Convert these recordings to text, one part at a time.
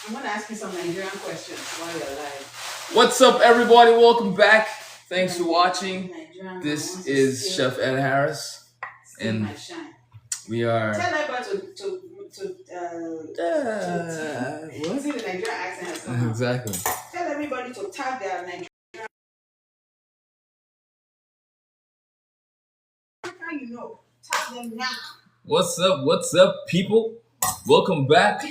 I'm going to ask you some Nigerian questions while you're live. What's up, everybody? Welcome back. Thanks for watching. This is Chef Ed Harris, and we are. Tell everybody to see the Nigerian accent has come out. Exactly. Tell everybody to tag their Nigerian. How you know? Tag them now. What's up? What's up, people? Welcome back.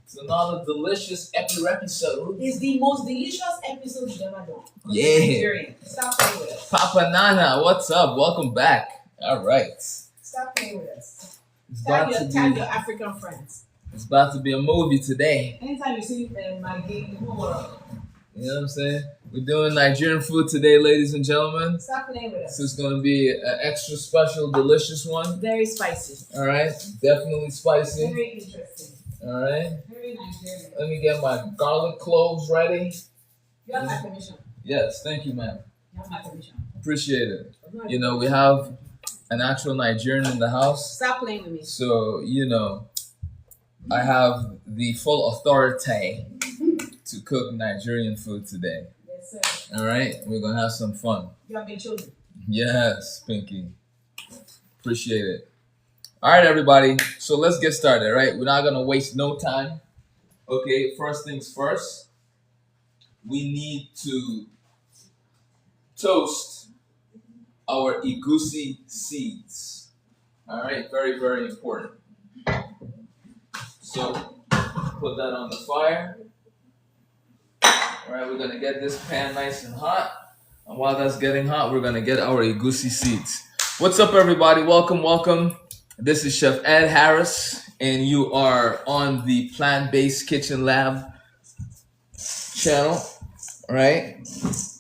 It's another delicious episode. It's the most delicious episode you've ever done. Yeah. Nigerian. Stop playing with us. Papa Nana, what's up? Welcome back. All right. Stop playing with us. Tag your African friends. It's about to be a movie today. Anytime you see my game, you know what I'm saying? We're doing Nigerian food today, ladies and gentlemen. Stop playing with us. This is going to be an extra special, delicious one. Very spicy. All right. Definitely spicy. Very interesting. All right. Very Nigerian. Let me get my garlic cloves ready. You have my permission. Yes, thank you, ma'am. You have my permission. Appreciate it. You know, we have an actual Nigerian in the house. Stop playing with me. So, you know, I have the full authority to cook Nigerian food today. Yes, sir. All right? We're going to have some fun. You have been chosen. Yes, Pinky. Appreciate it. All right, everybody. So let's get started, right? We're not going to waste no time. Okay, first things first. We need to toast our Egusi seeds. All right, very, very important. So put that on the fire. All right, we're going to get this pan nice and hot. And while that's getting hot, we're going to get our Egusi seeds. What's up, everybody? Welcome, welcome. This is Chef Ed Harris, and you are on the Plant-Based Kitchen Lab channel, right?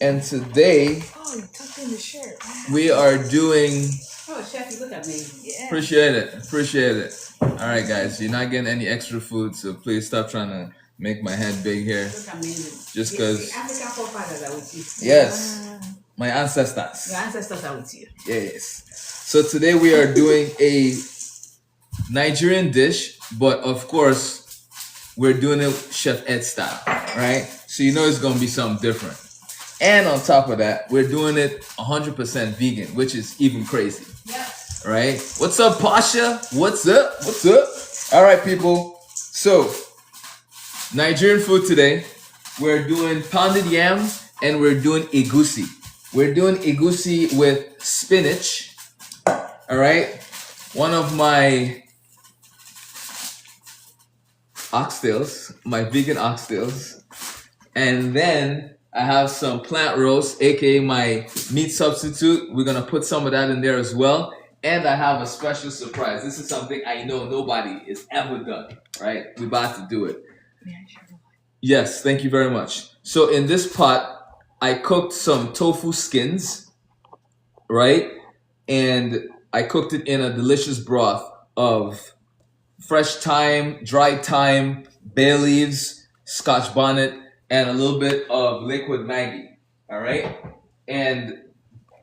And today, you tucked in the shirt. We are doing... Oh, Chef, you look at me. Yeah. Appreciate it. Appreciate it. All right, guys. You're not getting any extra food, so please stop trying to make my head big here. Look amazing. Just because... The African forefathers are with you. Yes. My ancestors. Your ancestors are with you. Yes. So today we are doing a Nigerian dish, but of course, we're doing it Chef Ed style, right? So you know it's going to be something different. And on top of that, we're doing it 100% vegan, which is even crazy. Yes. Right? What's up, Pasha? What's up? What's up? All right, people. So, Nigerian food today. We're doing pounded yam and we're doing egusi. We're doing egusi with spinach. All right? One of my oxtails, my vegan oxtails. And then I have some plant roast, aka my meat substitute. We're gonna put some of that in there as well. And I have a special surprise. This is something I know nobody has ever done, right? We're about to do it. Yes, thank you very much. So in this pot, I cooked some tofu skins, right? And I cooked it in a delicious broth of fresh thyme, dried thyme, bay leaves, scotch bonnet, and a little bit of liquid Maggi, all right? And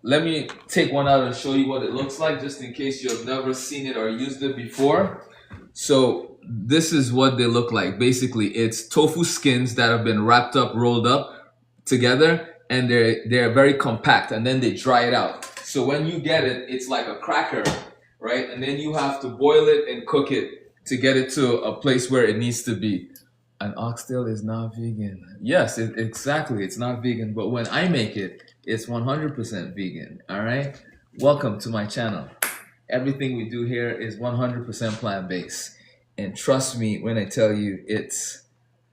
let me take one out and show you what it looks like, just in case you've never seen it or used it before. So this is what they look like. Basically, it's tofu skins that have been wrapped up, rolled up together, and they're very compact, and then they dry it out. So when you get it, it's like a cracker, right? And then you have to boil it and cook it to get it to a place where it needs to be. An oxtail is not vegan. Yes, exactly. It's not vegan, but when I make it, it's 100% vegan. All right? Welcome to my channel. Everything we do here is 100% plant-based. And trust me when I tell you, it's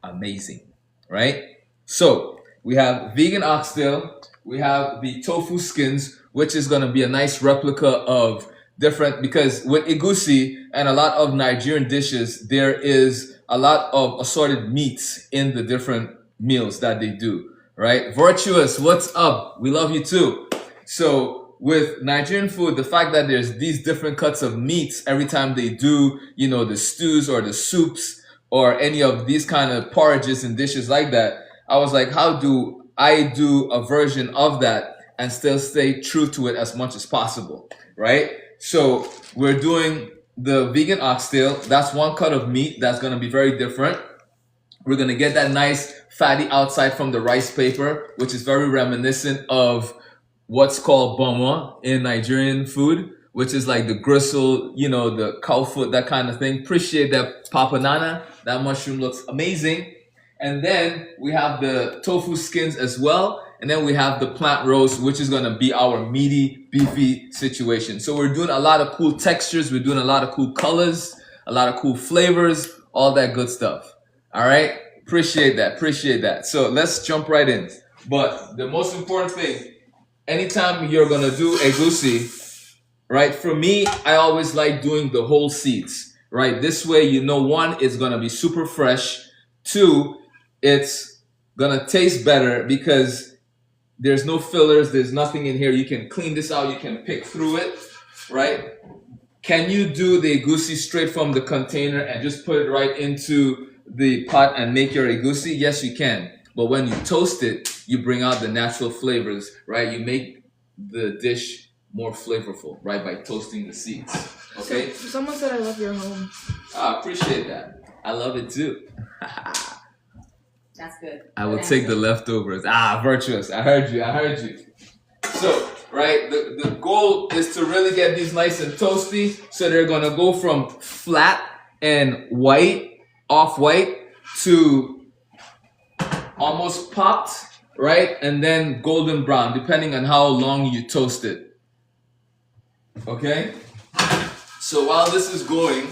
amazing. Right? So, we have vegan oxtail. We have the tofu skins, which is going to be a nice replica of different, because with egusi and a lot of Nigerian dishes, there is a lot of assorted meats in the different meals that they do, right? Virtuous, what's up? We love you too. So with Nigerian food, the fact that there's these different cuts of meats every time they do, you know, the stews or the soups or any of these kind of porridges and dishes like that, I was like, how do I do a version of that and still stay true to it as much as possible, right? So we're doing the vegan oxtail. That's one cut of meat that's gonna be very different. We're gonna get that nice fatty outside from the rice paper, which is very reminiscent of what's called bomo in Nigerian food, which is like the gristle, the cow foot, that kind of thing. Appreciate that, Papa Nana. That mushroom looks amazing. And then we have the tofu skins as well. And then we have the plant roast, which is gonna be our meaty, beefy situation. So we're doing a lot of cool textures. We're doing a lot of cool colors, a lot of cool flavors, all that good stuff. All right, appreciate that, appreciate that. So let's jump right in. But the most important thing, anytime you're gonna do egusi, right? For me, I always like doing the whole seeds, right? This way, one, it's gonna be super fresh. Two, it's gonna taste better because there's no fillers, there's nothing in here. You can clean this out, you can pick through it, right? Can you do the egusi straight from the container and just put it right into the pot and make your egusi? Yes, you can. But when you toast it, you bring out the natural flavors, right? You make the dish more flavorful, right? By toasting the seeds. Okay? So, someone said I love your home. I appreciate that. I love it too. That's good. I will take the leftovers. Virtuous. I heard you. So, right, the goal is to really get these nice and toasty. So they're gonna go from flat and white, off-white, to almost popped, right? And then golden brown, depending on how long you toast it. Okay? So while this is going,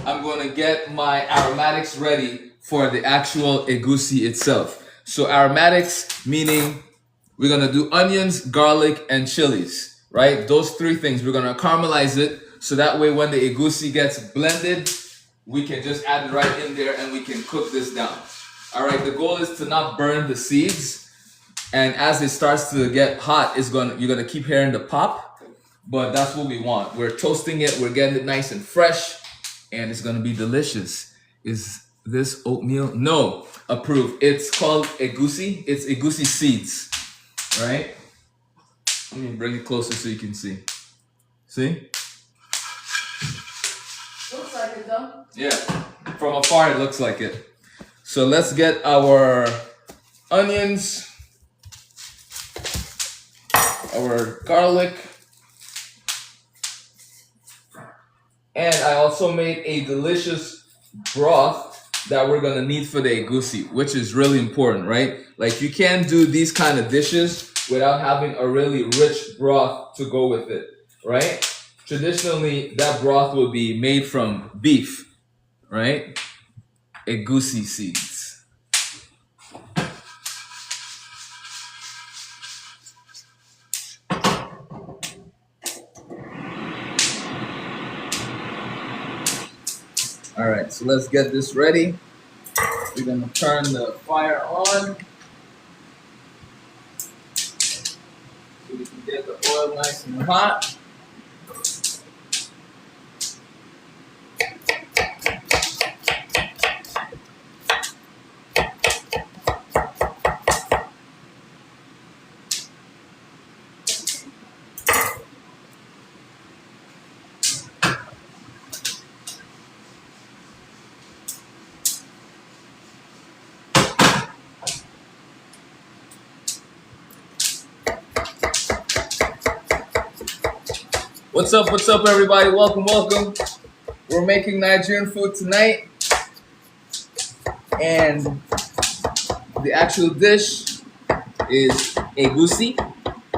I'm gonna get my aromatics ready for the actual egusi itself. So aromatics meaning we're gonna do onions, garlic, and chilies, right? Those three things. We're gonna caramelize it so that way when the egusi gets blended, we can just add it right in there and we can cook this down. All right, the goal is to not burn the seeds. And as it starts to get hot, you're gonna keep hearing the pop, but that's what we want. We're toasting it, we're getting it nice and fresh, and it's gonna be delicious. Is this oatmeal? No, approved. It's called egusi. It's egusi seeds. Right? Let me bring it closer so you can see. See? Looks like it though. Yeah. From afar it looks like it. So let's get our onions, our garlic, and I also made a delicious broth that we're gonna need for the egusi, which is really important, right? Like you can't do these kind of dishes without having a really rich broth to go with it, right? Traditionally, that broth will be made from beef, right? Egusi seeds. All right, so let's get this ready. We're gonna turn the fire on so we can get the oil nice and hot. What's up, everybody? Welcome. We're making Nigerian food tonight. And the actual dish is egusi.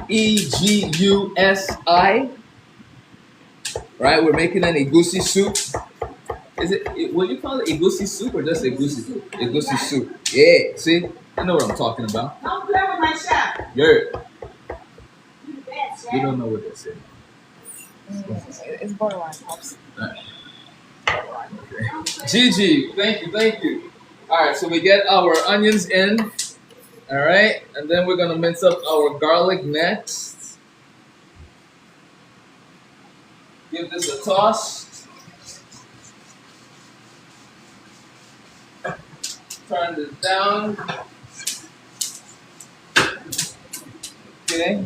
E-G-U-S-I. Right? We're making an egusi soup. Will you call it egusi soup or just egusi? Egusi soup. Yeah, see? I know what I'm talking about. Don't play with my shop. You don't know what this is. It's borderline pops. Okay. Gigi, thank you. All right, so we get our onions in. All right, and then we're gonna mince up our garlic next. Give this a toss. Turn this down. Okay.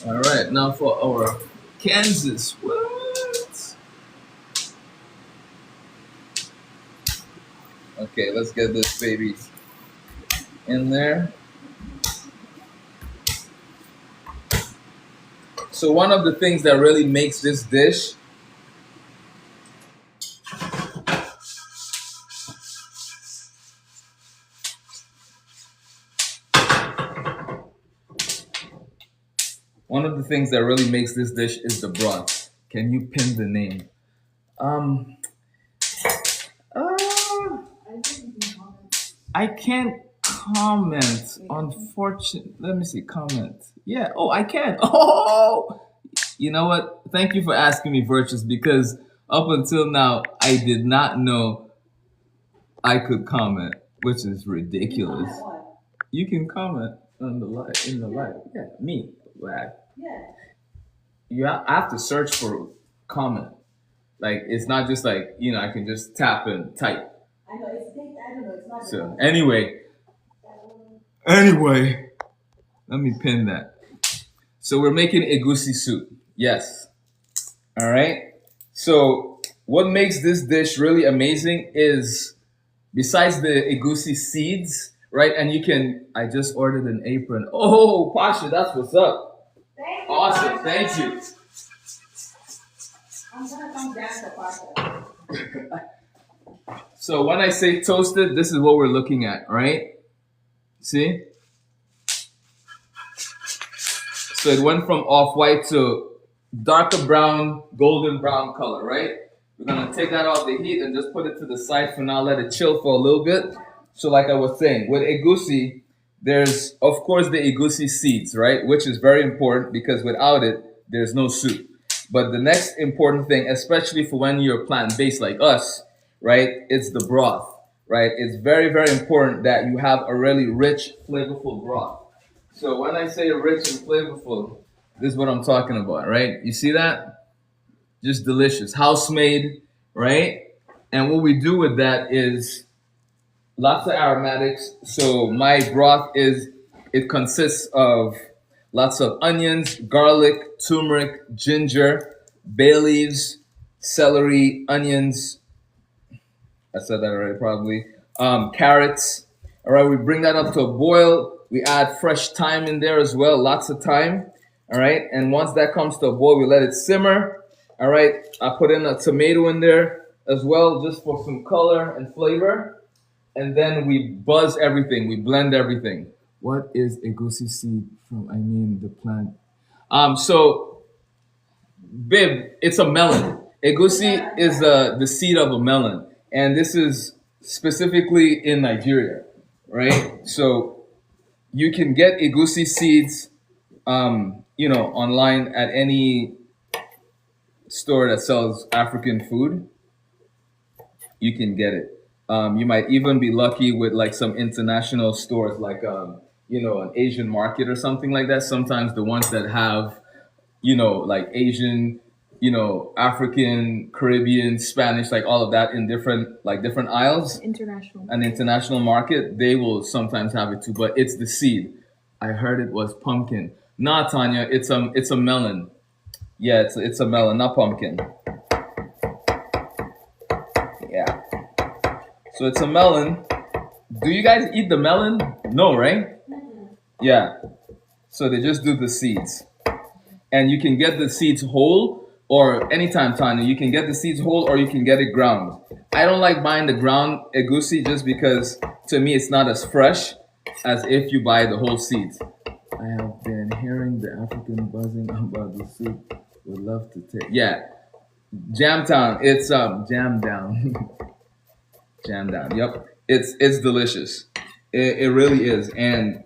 All right, now for our Kansas. What? Okay, let's get this baby in there. So one of the things that really makes this dish, one of the things that really makes this dish is the broth. Can you pin the name? Um, uh, I can't comment. Unfortunately, let me see. Comment. Yeah. Oh, I can. Oh, you know what? Thank you for asking me, Virtuous, because up until now, I did not know I could comment, which is ridiculous. You can comment on the live in the live. Yeah, me. Like, I have to search for comment. Like it's not just like I can just tap and type. I know it's I don't know. It's not. So anyway, let me pin that. So we're making egusi soup. Yes. All right. So what makes this dish really amazing is besides the egusi seeds, right? And you can. I just ordered an apron. Oh, Pasha, that's what's up. Thank you, awesome. Pasha. Thank you. I'm gonna come down to Pasha. So when I say toasted, this is what we're looking at, right? See? So it went from off-white to darker brown, golden brown color, right? We're gonna take that off the heat and just put it to the side for now, let it chill for a little bit. So like I was saying, with egusi, there's of course the egusi seeds, right? Which is very important because without it, there's no soup. But the next important thing, especially for when you're plant-based like us, right? It's the broth, right? It's very, very important that you have a really rich, flavorful broth. So when I say rich and flavorful, this is what I'm talking about, right? You see that? Just delicious, house made, right? And what we do with that is lots of aromatics. So my broth it consists of lots of onions, garlic, turmeric, ginger, bay leaves, celery, onions. I said that already, probably. Carrots. All right, we bring that up to a boil. We add fresh thyme in there as well, lots of thyme. All right, and once that comes to a boil, we let it simmer. All right, I put in a tomato in there as well, just for some color and flavor. And then we buzz everything. We blend everything. What is egusi seed from? I mean, the plant. So, babe, it's a melon. Egusi is the seed of a melon, and this is specifically in Nigeria, right? So you can get egusi seeds, online at any store that sells African food. You can get it. You might even be lucky with like some international stores, like an Asian market or something like that. Sometimes the ones that have like Asian, African, Caribbean, Spanish, like all of that in different aisles. International. An international market, they will sometimes have it too, but it's the seed. I heard it was pumpkin. Nah, Tanya, it's a melon. Yeah, it's a melon, not pumpkin. Yeah. So it's a melon. Do you guys eat the melon? No, right? Yeah. So they just do the seeds. And you can get the seeds whole, or anytime, Tanya, you can get the seeds whole or you can get it ground. I don't like buying the ground egusi just because to me it's not as fresh as if you buy the whole seeds. I have been hearing the African buzzing about the soup. Would love to take. Yeah, Jam Town. It's Jam Down. Jam Down. Yep, it's delicious. It really is, and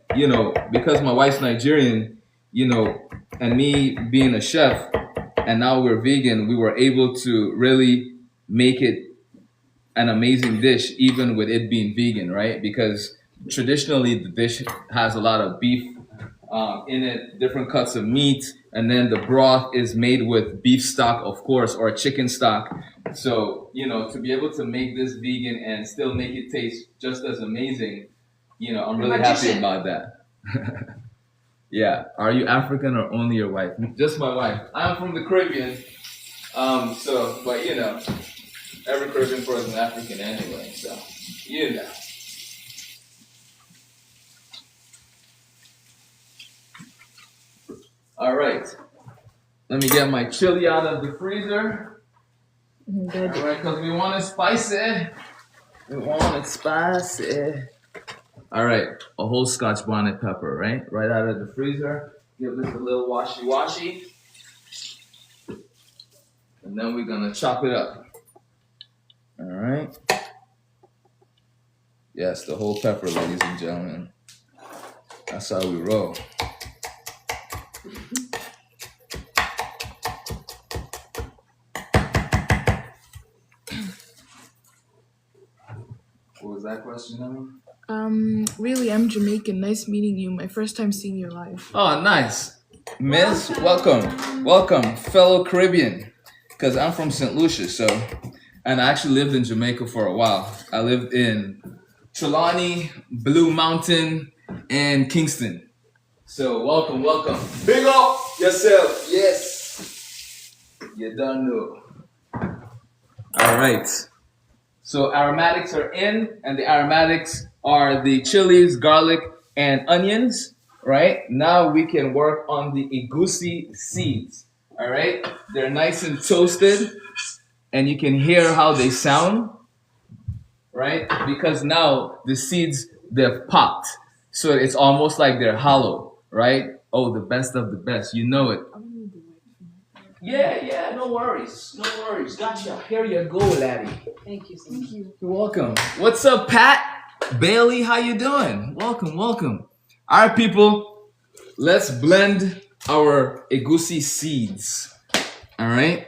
because my wife's Nigerian, and me being a chef, and now we're vegan, we were able to really make it an amazing dish, even with it being vegan, right? Because traditionally the dish has a lot of beef in it, different cuts of meat, and then the broth is made with beef stock, of course, or chicken stock. So, to be able to make this vegan and still make it taste just as amazing, I'm really happy about that. Yeah. Are you African or only your wife? Just my wife. I'm from the Caribbean. So, but you know, every Caribbean person is African anyway. So, you know. All right. Let me get my chili out of the freezer. Good. All right, because we want it spicy. We want it spicy. All right, a whole Scotch bonnet pepper, right? Right out of the freezer. Give this a little washy. And then we're gonna chop it up. All right. Yes, the whole pepper, ladies and gentlemen. That's how we roll. What was that question, Emma? Really, I'm Jamaican. Nice meeting you. My first time seeing you live. Oh, nice. Miss, welcome. Welcome, fellow Caribbean. Because I'm from St. Lucia, so, and I actually lived in Jamaica for a while. I lived in Trelawney, Blue Mountain, and Kingston. So, welcome. Big up yourself. Yes. You don't know. All right. So, aromatics are in, and the aromatics are the chilies, garlic, and onions. Right? Now we can work on the egusi seeds. All right? They're nice and toasted, and you can hear how they sound, right? Because now the seeds, they've popped. So it's almost like they're hollow, right? Oh, the best of the best. You know it. Yeah, no worries. Gotcha. Here you go, laddie. Thank you so much. You're welcome. What's up, Pat? Bailey, how you doing? Welcome. All right, people, let's blend our egusi seeds. All right?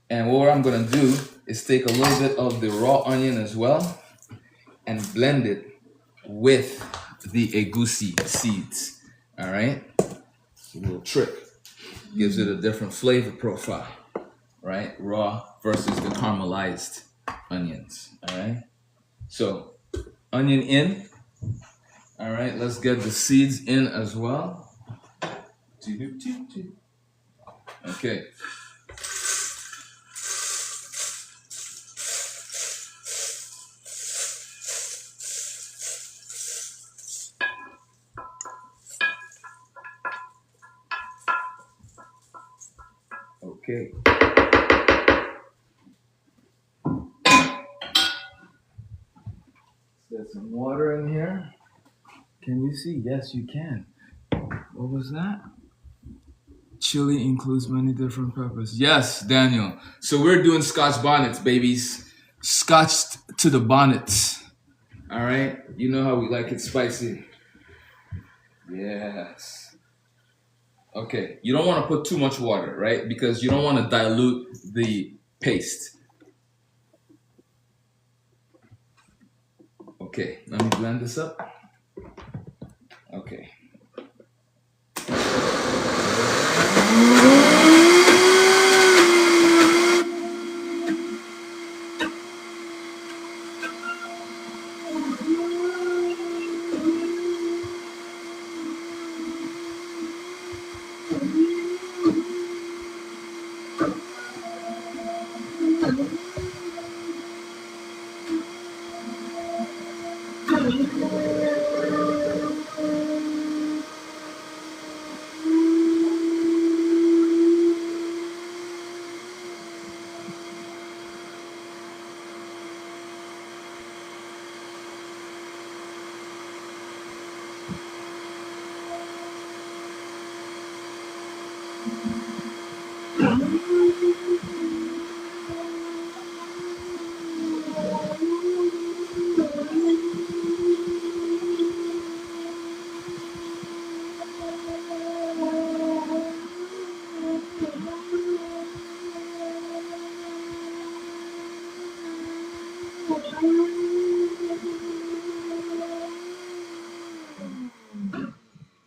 And what I'm gonna do is take a little bit of the raw onion as well and blend it with the egusi seeds. All right? It's a little trick. Gives it a different flavor profile, right? Raw versus the caramelized onions. All right? So, onion in. All right, let's get the seeds in as well. Okay. Okay. Let's get some water in here. Can you see? Yes, you can. What was that? Chili includes many different peppers. Yes, Daniel. So we're doing Scotch bonnets, babies. Scotched to the bonnets. All right? You know how we like it spicy. Yes. Okay. You don't want to put too much water, right? Because you don't want to dilute the paste. Okay. Let me blend this up. Okay.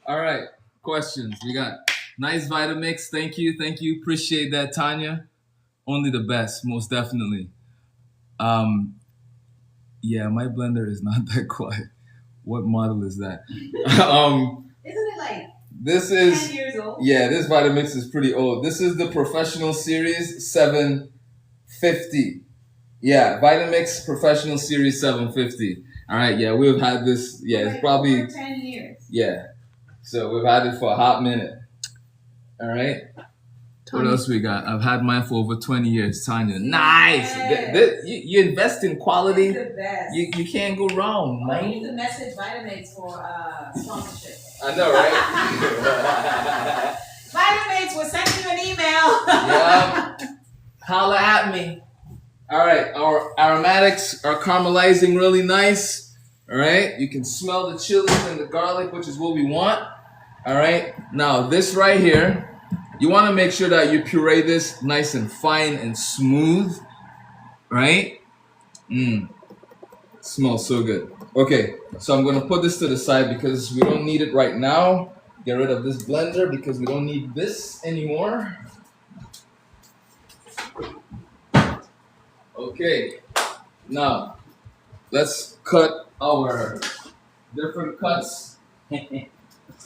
All right, questions. We got nice Vitamix. Thank you. Appreciate that, Tanya. Only the best, most definitely. Yeah, my blender is not that quiet. What model is that? This 10 is years old. yeah. This Vitamix is pretty old. This is the professional series 750. Yeah, Vitamix Professional Series 750. All right, yeah, we've had this. Yeah, it's Like probably over 10 years. yeah. So we've had it for a hot minute. All right. What Tony. else we got? I've had mine for over 20 years. Tanya, nice. You invest in quality. It's the best. You can't go wrong, I man. need to message Vitamix for sponsorship. I know, right? Vitamix will send you an email. Yeah. Holla at me. All right, our aromatics are caramelizing really nice. All right, you can smell the chilies and the garlic, which is what we want. All right, now this right here, you want to make sure that you puree this nice and fine and smooth, right? Smells so good. Okay, so I'm gonna put this to the side because we don't need it right now. Get rid of this blender because we don't need this anymore. Okay, now let's cut our different cuts.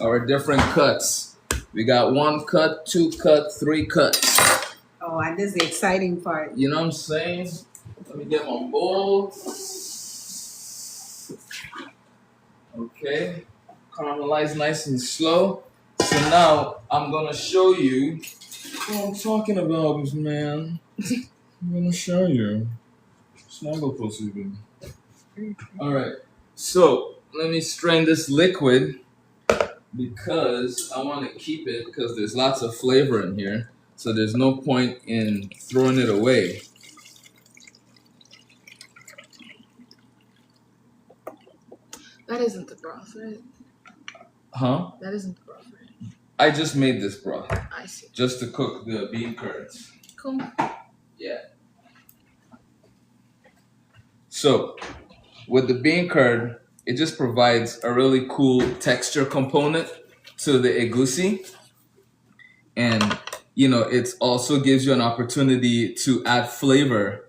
Our different cuts. We got 1 cut, 2 cut, 3 cuts. Oh, and this is the exciting part. You know what I'm saying? Let me get my bowl. Okay, caramelize nice and slow. So now I'm gonna show you what I'm talking about, man. I'm gonna show you. Snuggle pussy, baby. All right. So let me strain this liquid because I want to keep it because there's lots of flavor in here. So there's no point in throwing it away. That isn't the broth, right? Huh? That isn't the broth, right? I just made this broth I see. just to cook the bean curds. Cool. Yeah. So, with the bean curd, it just provides a really cool texture component to the egusi. And, it also gives you an opportunity to add flavor,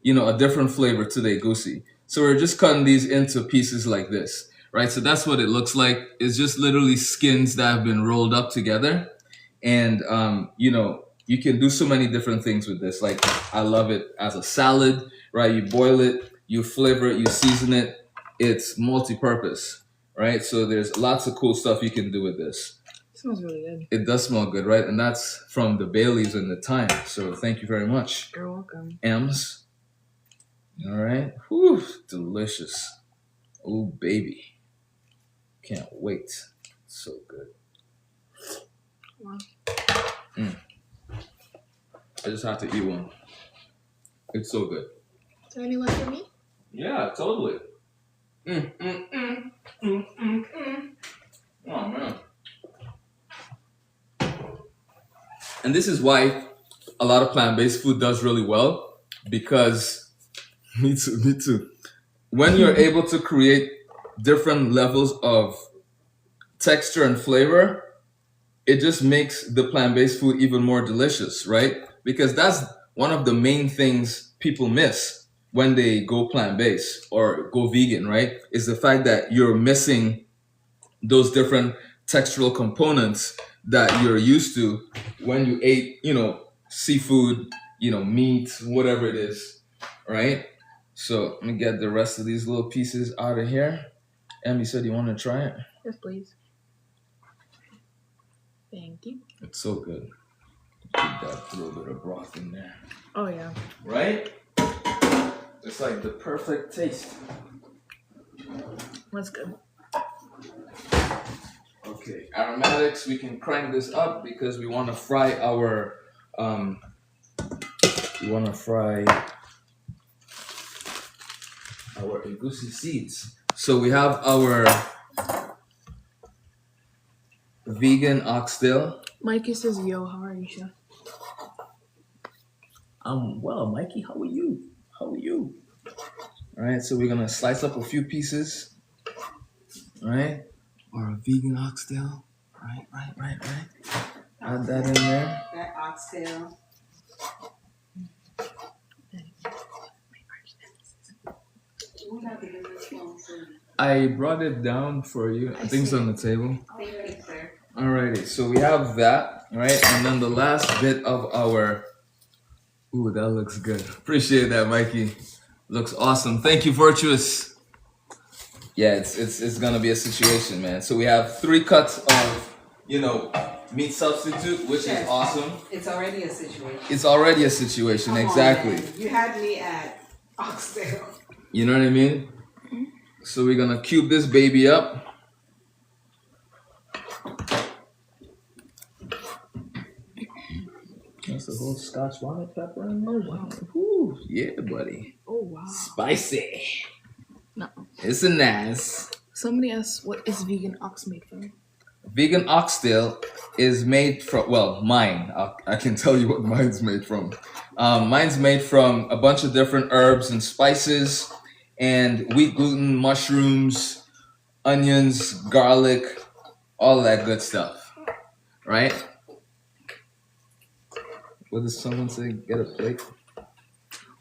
a different flavor to the egusi. So we're just cutting these into pieces like this, right? So that's what it looks like. It's just literally skins that have been rolled up together. And, you can do so many different things with this. Like, I love it as a salad, right? You boil it, you flavor it, you season it. It's multi-purpose, right? So there's lots of cool stuff you can do with this. It smells really good. It does smell good, right? And that's from the Baileys and the thyme. So thank you very much. You're welcome. M's. All right. Whew, delicious. Oh, baby. Can't wait. So good. Wow. I just have to eat one. It's so good. Is there any left for me? Yeah, totally. Oh, man. And this is why a lot of plant-based food does really well, because me too. When you're able to create different levels of texture and flavor, it just makes the plant-based food even more delicious, right? Because that's one of the main things people miss when they go plant-based or go vegan, right? Is the fact that you're missing those different textural components that you're used to when you ate, seafood, meat, whatever it is, right? So let me get the rest of these little pieces out of here. Em, said you want to try it? Yes, please. Thank you. It's so good. Keep that little bit of broth in there. Oh, yeah. Right? It's like the perfect taste. That's good. Okay, aromatics, we can crank this up because we want to fry our egusi seeds. So we have our vegan oxtail. Mikey says, yo, how are you, chef? I'm well, Mikey. How are you? All right, so we're gonna slice up a few pieces. All right, or a vegan oxtail. Right. Add that in there. That oxtail. I brought it down for you. I think it's on the table. Thank you, sir. Alrighty, so we have that, right? And then the last bit of our. Ooh, that looks good. Appreciate that, Mikey. Looks awesome. Thank you, Virtuous. Yeah, it's gonna be a situation, man. So we have 3 cuts of, meat substitute, which is awesome. It's already a situation. It's already a situation, Come on, exactly. man. You had me at oxtail. You know what I mean? So we're gonna cube this baby up. That's a whole Scotch bonnet pepper in there. Wow. Ooh, yeah, buddy. Oh wow. Spicy. No. It's a nice. Somebody asked, what is vegan ox made from? Vegan oxtail is made from, well, mine. I can tell you what mine's made from. Mine's made from a bunch of different herbs and spices, and wheat gluten, mushrooms, onions, garlic, all that good stuff, right? What does someone say? Get a plate?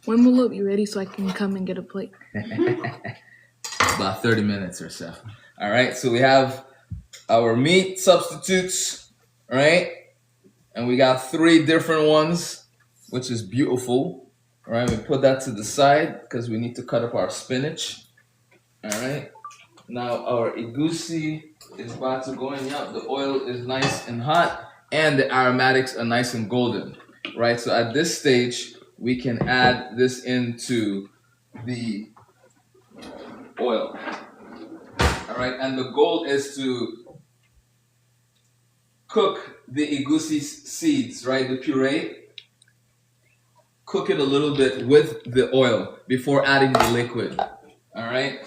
When will it be ready so I can come and get a plate? About 30 minutes or so. All right, so we have our meat substitutes, right? And we got 3 different ones, which is beautiful. All right, we put that to the side because we need to cut up our spinach. All right. Now our egusi is about to go in. Yep, the oil is nice and hot, and the aromatics are nice and golden, right? So at this stage, we can add this into the oil. All right, and the goal is to cook the egusi seeds, right? The puree. Cook it a little bit with the oil before adding the liquid. All right.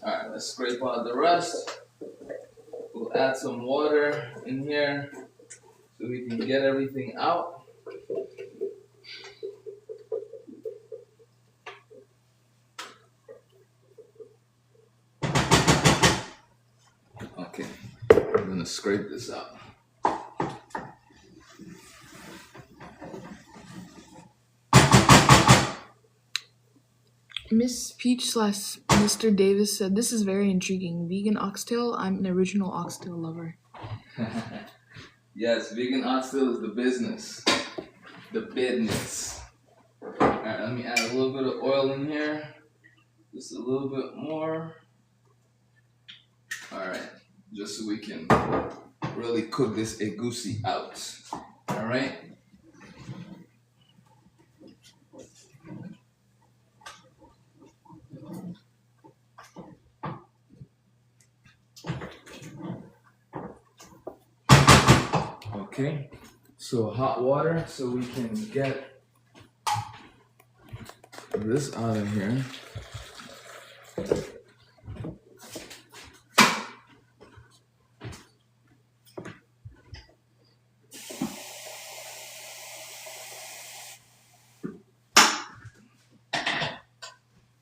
Alright, let's scrape out the rest. We'll add some water in here so we can get everything out. Okay, I'm gonna scrape this out. Miss Peach / Mr. Davis said, this is very intriguing. Vegan oxtail? I'm an original oxtail lover. Yes, vegan oxtail is the business. The business. Alright, let me add a little bit of oil in here. Just a little bit more. Alright, just so we can really cook this egusi out. Alright? Okay, so hot water so we can get this out of here.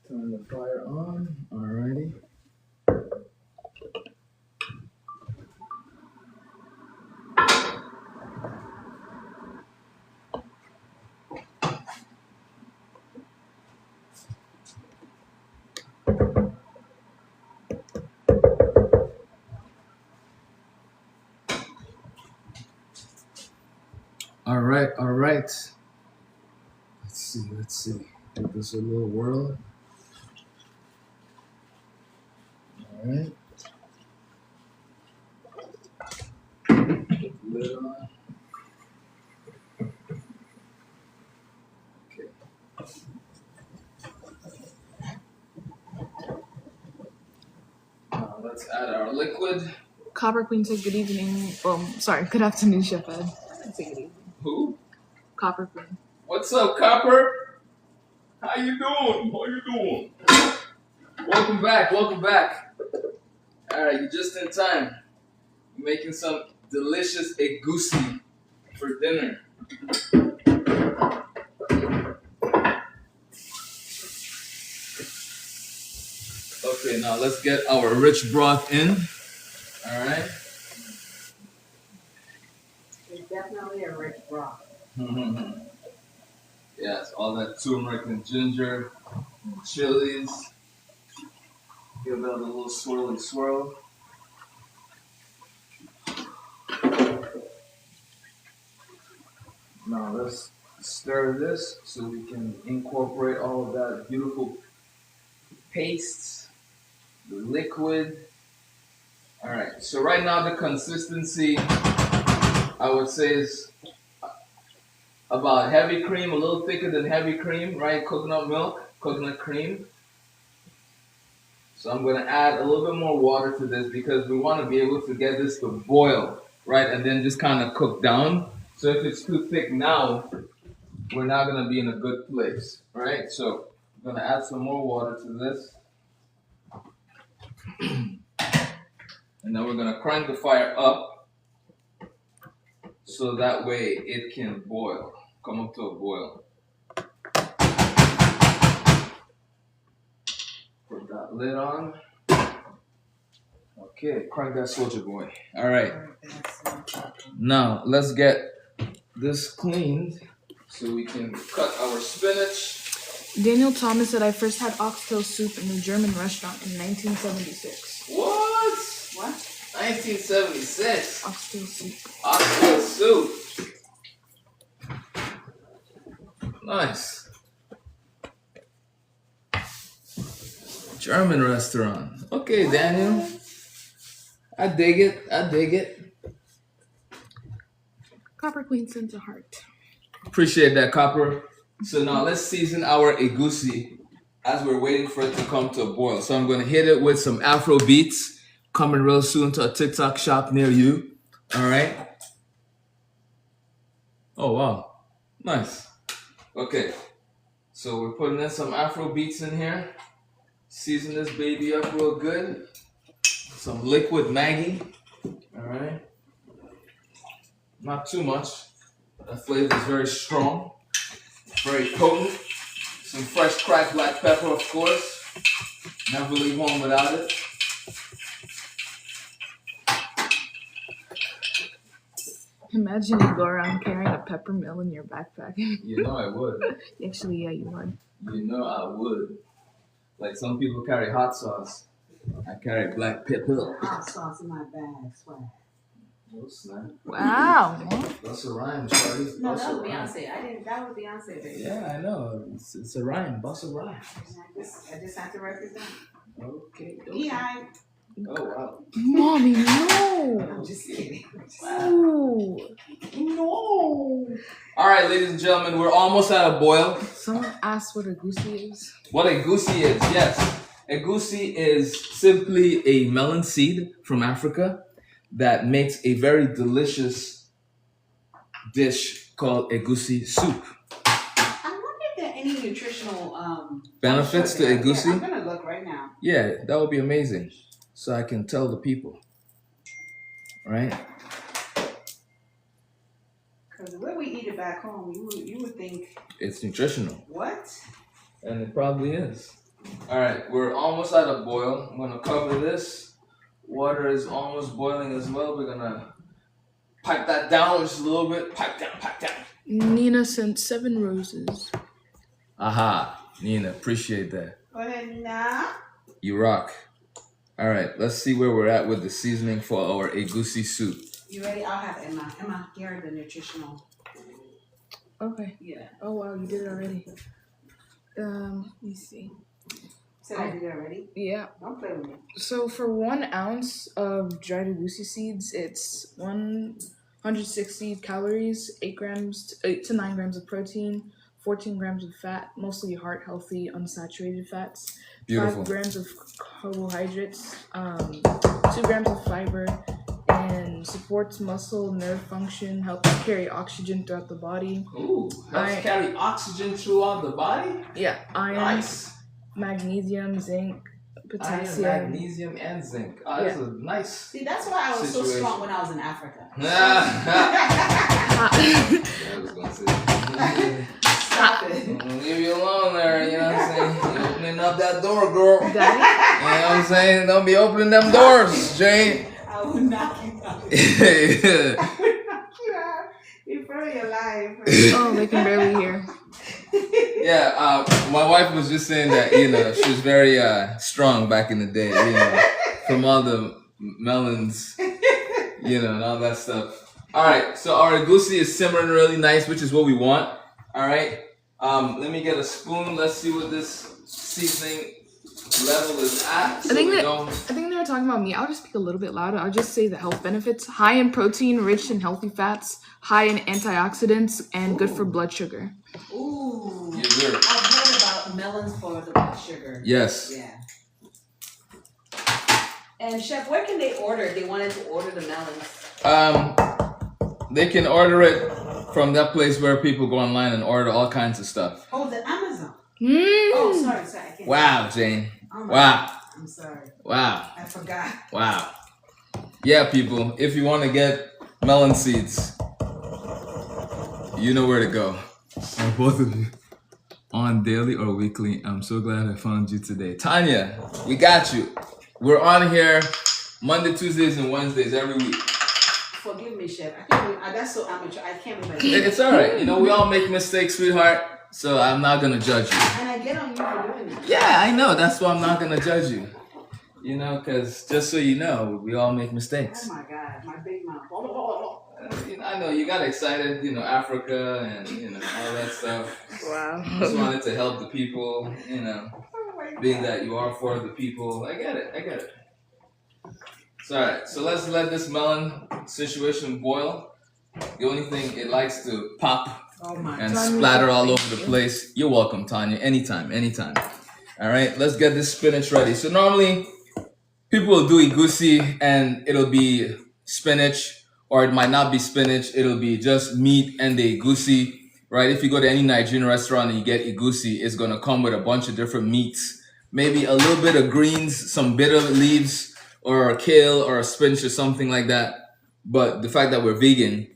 Turn the fire on, alrighty. All right. Let's see. Give this a little whirl. All right. Lid on. Okay. Now let's add our liquid. Copper Queen said, good evening. Sorry, good afternoon, Chef Ed. I'd say good evening. Who? Copper Queen. What's up, Copper? How you doing? Welcome back. All right, you're just in time. You're making some delicious egusi for dinner. Okay, now let's get our rich broth in. All right. It's definitely a rich broth. Yes, all that turmeric and ginger, and chilies. Give that a little swirly swirl. Now let's stir this so we can incorporate all of that beautiful paste, the liquid. All right, so right now the consistency, I would say, is about heavy cream, a little thicker than heavy cream, right? Coconut milk, coconut cream. So I'm going to add a little bit more water to this because we want to be able to get this to boil, right? And then just kind of cook down. So if it's too thick now, we're not going to be in a good place, right? So I'm going to add some more water to this. And then we're going to crank the fire up so that way it can boil, come up to a boil. Put that lid on. Okay, crank that soldier boy. All right. Now let's get this cleaned so we can cut our spinach. Daniel Thomas said I first had oxtail soup in a German restaurant in 1976. What? What? 1976. Oxtail soup. Oxtail soup. Nice. German restaurant. Okay, Daniel. I dig it. I dig it. Copper Queen sends a heart. Appreciate that, Copper. So now let's season our egusi as we're waiting for it to come to a boil. So I'm going to hit it with some Afro beats coming real soon to a TikTok shop near you. All right. Oh, wow. Nice. Okay. So we're putting in some Afro beats in here. Season this baby up real good. Some liquid Maggi. All right. Not too much. That flavor is very strong. Very potent. Some fresh cracked black pepper, of course. Never leave home without it. Imagine you go around carrying a pepper mill in your backpack. You know I would. Actually, yeah, you would. You know I would. Like some people carry hot sauce. I carry black pepper. Hot sauce in my bag, swag. Oh, snap. Wow. That's a rhyme, Charlie. No, That's that a was rhyme. Beyonce. That was Beyonce, baby. Yeah, I know. It's a rhyme. Bust a rhyme. I just have to represent. Okay. Yeah, Oh, wow. Mommy, no. I'm just kidding. No. No. All right, ladies and gentlemen, we're almost at a boil. Someone asked what a goosey is. What egusi is, yes. Egusi is simply a melon seed from Africa that makes a very delicious dish called Egusi Soup. I wonder if there are any nutritional Benefits to egusi? I'm gonna look right now. Yeah, that would be amazing. So I can tell the people. Right? Because the way we eat it back home, you would think, It's nutritional. what? And it probably is. All right, we're almost at a boil. I'm gonna cover this. Water is almost boiling as well. We're gonna pipe that down just a little bit. Pipe down, pipe down. Nina sent 7 roses. Aha, Nina, appreciate that. Go ahead, nah. You rock. All right, let's see where we're at with the seasoning for our egusi soup. You ready? I'll have Emma. Emma, here are the nutritional. Okay. Yeah. Oh, wow, you did it already. Let me see. Said I did it already? Yeah. Don't play with me. So for 1 ounce of dried egusi seeds, it's 160 calories, 8 to 9 grams of protein, 14 grams of fat, mostly heart healthy, unsaturated fats. Beautiful. 5 grams of carbohydrates, 2 grams of fiber, and supports muscle, nerve function, helps carry oxygen throughout the body. Ooh, helps carry oxygen throughout the body? Yeah, iron, Nice. magnesium, zinc, potassium. Iron, magnesium, and zinc. Oh, that's a nice. See, that's why I was so Situation. strong when I was in Africa. I was gonna say. Stop it. I'm gonna leave you alone there, you know what I'm saying? You're opening up that door, girl. Daddy? You know what I'm saying? Don't be opening them doors, Jane. I I will knock you out. I will knock you out in front of your life. Oh, they can barely hear. Yeah, my wife was just saying that, she was very strong back in the day, from all the melons, and all that stuff. All right, so our egusi is simmering really nice, which is what we want. All right, let me get a spoon. Let's see what this seasoning level is at. I think they were talking about me. I'll just speak a little bit louder. I'll just say the health benefits: high in protein, rich in healthy fats, high in antioxidants, and good for blood sugar. Ooh. You're good. I've heard about melons for the blood sugar. Yes. Yeah. And Chef, where can they order if they wanted to order the melons? They can order it from that place where people go online and order all kinds of stuff. Oh, the Amazon. Oh, Sorry. I can't Wow, Jane. Oh, Wow. I'm sorry. Wow. I forgot. Wow. Yeah, people, if you want to get melon seeds, you know where to go. And both of you, on daily or weekly, I'm so glad I found you today. Tanya, we got you. We're on here Monday, Tuesdays, and Wednesdays every week. Forgive me, Chef. I can't believe, that's so amateur. I can't believe It's all right. We all make mistakes, sweetheart. So I'm not going to judge you. And I get on you for doing that. Yeah, I know. That's why I'm not going to judge you. Because just so you know, we all make mistakes. Oh my God, my big mouth. I know you got excited, Africa and all that stuff. wow. Just wanted to help the people, being that you are for the people. I get it. It's all right. So let's let this melon situation boil. The only thing it likes to pop and splatter all over the place. You're welcome, Tanya. Anytime. All right, let's get this spinach ready. So normally people will do egusi and it'll be spinach, or it might not be spinach. It'll be just meat and the egusi, right? If you go to any Nigerian restaurant and you get egusi, it's gonna come with a bunch of different meats, maybe a little bit of greens, some bitter leaves, or a kale or a spinach or something like that. But the fact that we're vegan,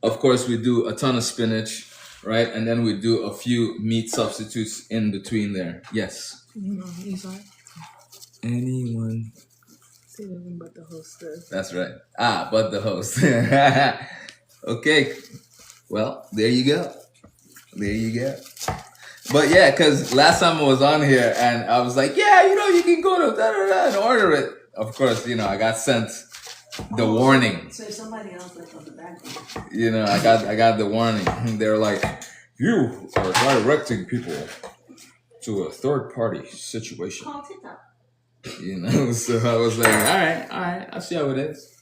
of course, we do a ton of spinach, right? And then we do a few meat substitutes in between there. Yes. Anyone? Say nothing but the host does. That's right. But the host. Okay. Well, there you go. But yeah, because last time I was on here and I was like, yeah, you can go to da-da-da and order it. Of course, I got sent the warning. So if somebody else left on the background. I got the warning. They're like, you are directing people to a third party situation. Call TikTok. So I was like, all right, I'll see how it is.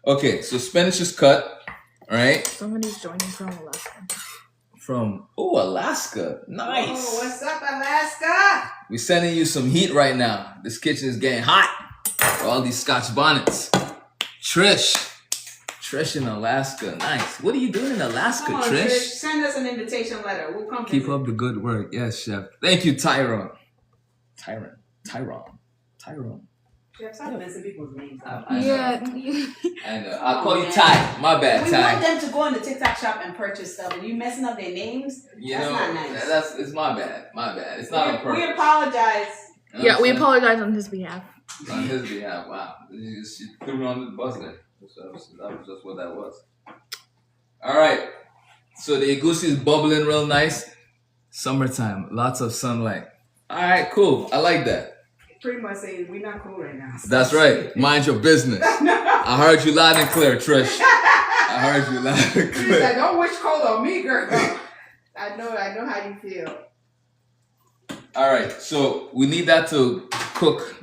Okay, so spinach is cut, all right? Somebody's joining from Alaska. From Alaska. Nice. Oh, what's up, Alaska? We're sending you some heat right now. This kitchen is getting hot. All these Scotch bonnets. Trish in Alaska. Nice. What are you doing in Alaska, Come on, Trish? Send us an invitation letter. We'll come. Keep up the good work. Yes, Chef. Thank you, Tyrone. Chef, stop messing people's names up. I know. Yeah. I know. I'll call you Ty. My bad, We Ty. want them to go in the TikTok shop and purchase stuff, and you messing up their names. That's not nice. It's my bad. It's not on purpose. We apologize. Yeah, we apologize on his behalf. On his behalf, wow. She threw me on the bus there. That was just what that was. All right. So the egusi is bubbling real nice. Summertime, lots of sunlight. All right, cool. I like that. Pretty much saying we're not cool right now. That's right. Mind your business. I heard you loud and clear, Trish. I heard you loud and She's clear. like, don't wish cold on me, girl. I know how you feel. All right, so we need that to cook,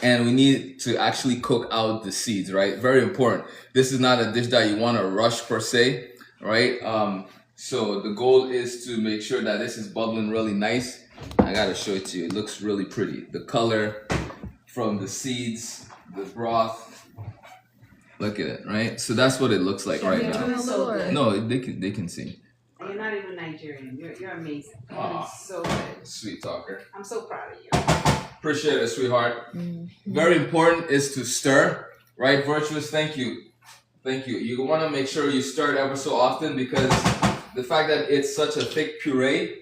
and we need to actually cook out the seeds, right? Very important. This is not a dish that you want to rush per se, right? So the goal is to make sure that this is bubbling really nice. I gotta show it to you. It looks really pretty. The color from the seeds, the broth. Look at it, right? So that's what it looks like right now. Doing so good. No, they can see. And you're not even Nigerian. You're amazing. You're Aw. so good. Sweet talker. I'm so proud of you. Appreciate it, sweetheart. Very important is to stir, right? Virtuous, thank you. You want to make sure you stir it ever so often, because the fact that it's such a thick puree,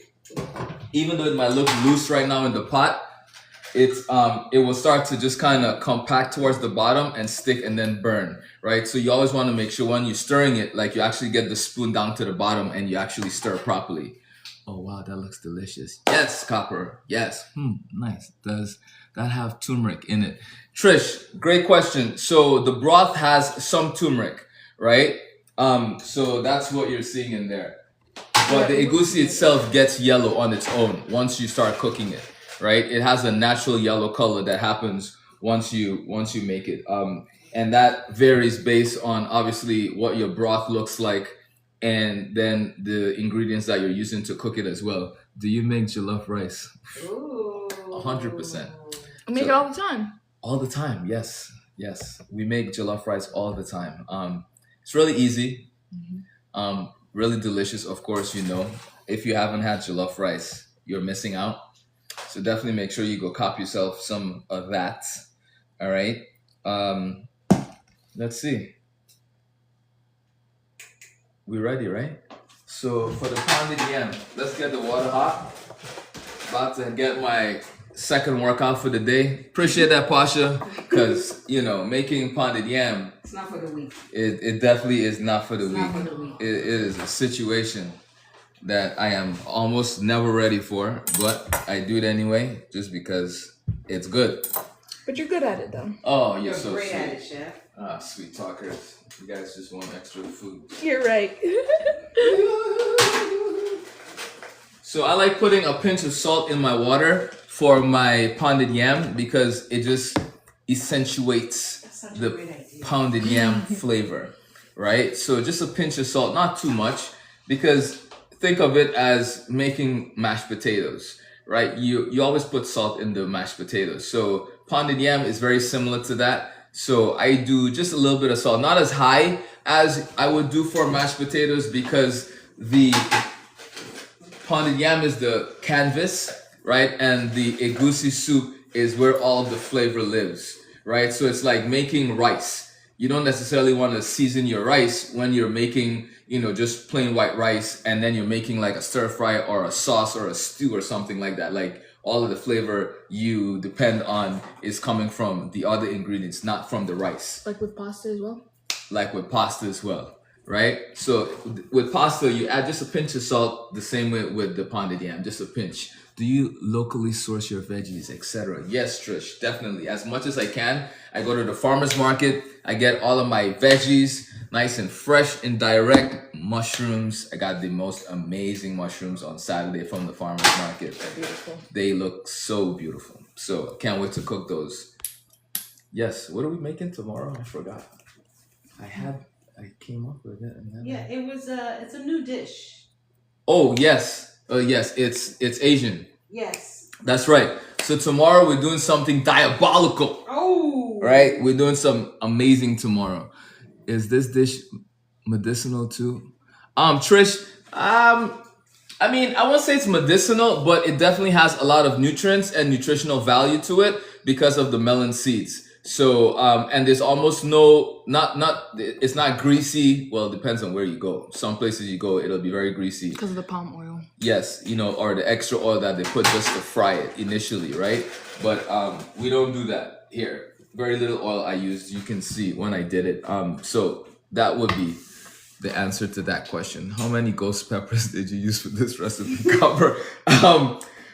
even though it might look loose right now in the pot, it will start to just kind of compact towards the bottom and stick and then burn, right? So you always want to make sure when you're stirring it, like you actually get the spoon down to the bottom and you actually stir properly. Oh wow, that looks delicious. Yes, Copper. Yes. Nice. Does that have turmeric in it? Trish, great question. So the broth has some turmeric, right? So that's what you're seeing in there. But the egusi itself gets yellow on its own once you start cooking it, right? It has a natural yellow color that happens once you make it. And that varies based on obviously what your broth looks like and then the ingredients that you're using to cook it as well. Do you make jollof rice? Ooh. 100%. I make it all the time. All the time, yes. Yes. We make jollof rice all the time. It's really easy. Really delicious, of course, you know. If you haven't had jollof rice, you're missing out. So definitely make sure you go cop yourself some of that. All right. Let's see. We're ready, right? So for the pounded yam, let's get the water hot. About to get my second workout for the day. Appreciate that, Pasha, because you know making pounded yam. It's not for the weak. It definitely is not for the It's weak. not for the weak. It is a situation that I am almost never ready for, but I do it anyway just because it's good. But you're good at it though. Oh, you're You're so great sweet. at it, chef. Ah, sweet talkers. You guys just want extra food. You're right. So I like putting a pinch of salt in my water for my pounded yam because it just accentuates That's such a the great idea. pounded yam flavor, right? So just a pinch of salt, not too much, because think of it as making mashed potatoes, right? You always put salt in the mashed potatoes. So pounded yam is very similar to that. So I do just a little bit of salt, not as high as I would do for mashed potatoes because the pounded yam is the canvas, right? And the egusi soup is where all the flavor lives, right? So it's like making rice. You don't necessarily want to season your rice when you're making, just plain white rice and then you're making like a stir fry or a sauce or a stew or something like that. Like all of the flavor you depend on is coming from the other ingredients, not from the rice. Like with pasta as well? Like with pasta as well, right? So with pasta, you add just a pinch of salt, the same way with the pounded yam, just a pinch. Do you locally source your veggies, etc.? Yes, Trish, definitely. As much as I can, I go to the farmer's market. I get all of my veggies nice and fresh and direct. Mushrooms. I got the most amazing mushrooms on Saturday from the farmer's market. Beautiful. They look so beautiful. So can't wait to cook those. Yes, what are we making tomorrow? I forgot. I came up with it and then Yeah, it's a new dish. Oh yes. Yes, it's Asian. Yes. That's right. So tomorrow we're doing something diabolical. Oh. Right? We're doing some amazing tomorrow. Is this dish medicinal too? Trish, I mean, I won't say it's medicinal, but it definitely has a lot of nutrients and nutritional value to it because of the melon seeds. So, and there's almost it's not greasy. Well, it depends on where you go. Some places you go, it'll be very greasy. Because of the palm oil. Yes, or the extra oil that they put just to fry it initially, right? But we don't do that here. Very little oil I used. You can see when I did it. So that would be the answer to that question. How many ghost peppers did you use for this recipe, Copper?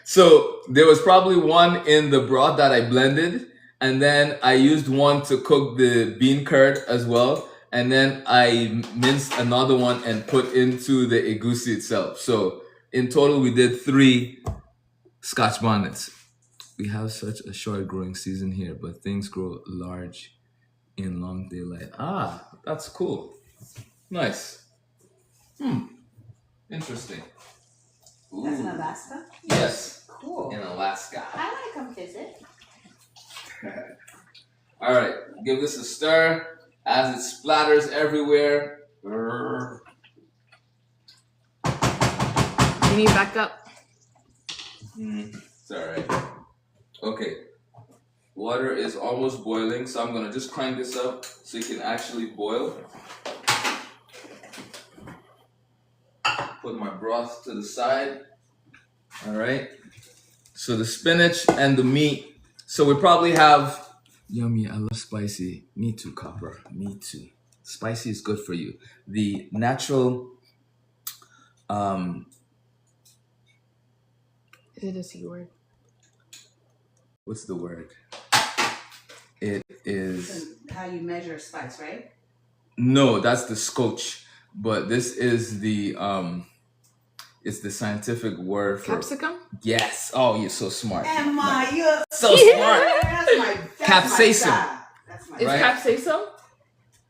So there was probably one in the broth that I blended, and then I used one to cook the bean curd as well, and then I minced another one and put into the egusi itself. So in total, we did 3 Scotch bonnets. We have such a short growing season here, but things grow large in long daylight. Ah, that's cool. Nice. Interesting. Ooh. That's in Alaska? Yes. Cool. In Alaska. I want to come visit. All right, give this a stir as it splatters everywhere. You need backup. It's all right. Okay. Water is almost boiling, so I'm gonna just crank this up so it can actually boil. Put my broth to the side. All right. So the spinach and the meat So we probably have yummy. I love spicy. Me too, Copper. Me too. Spicy is good for you. The natural Is it a C word? what's the word? It is How you measure spice, right? no, that's the scotch. But this is the it's the scientific word for Capsicum? yes. Oh, you're so smart. Emma, you're So smart. that's Capsaicin. That's my Is Right? capsaicin?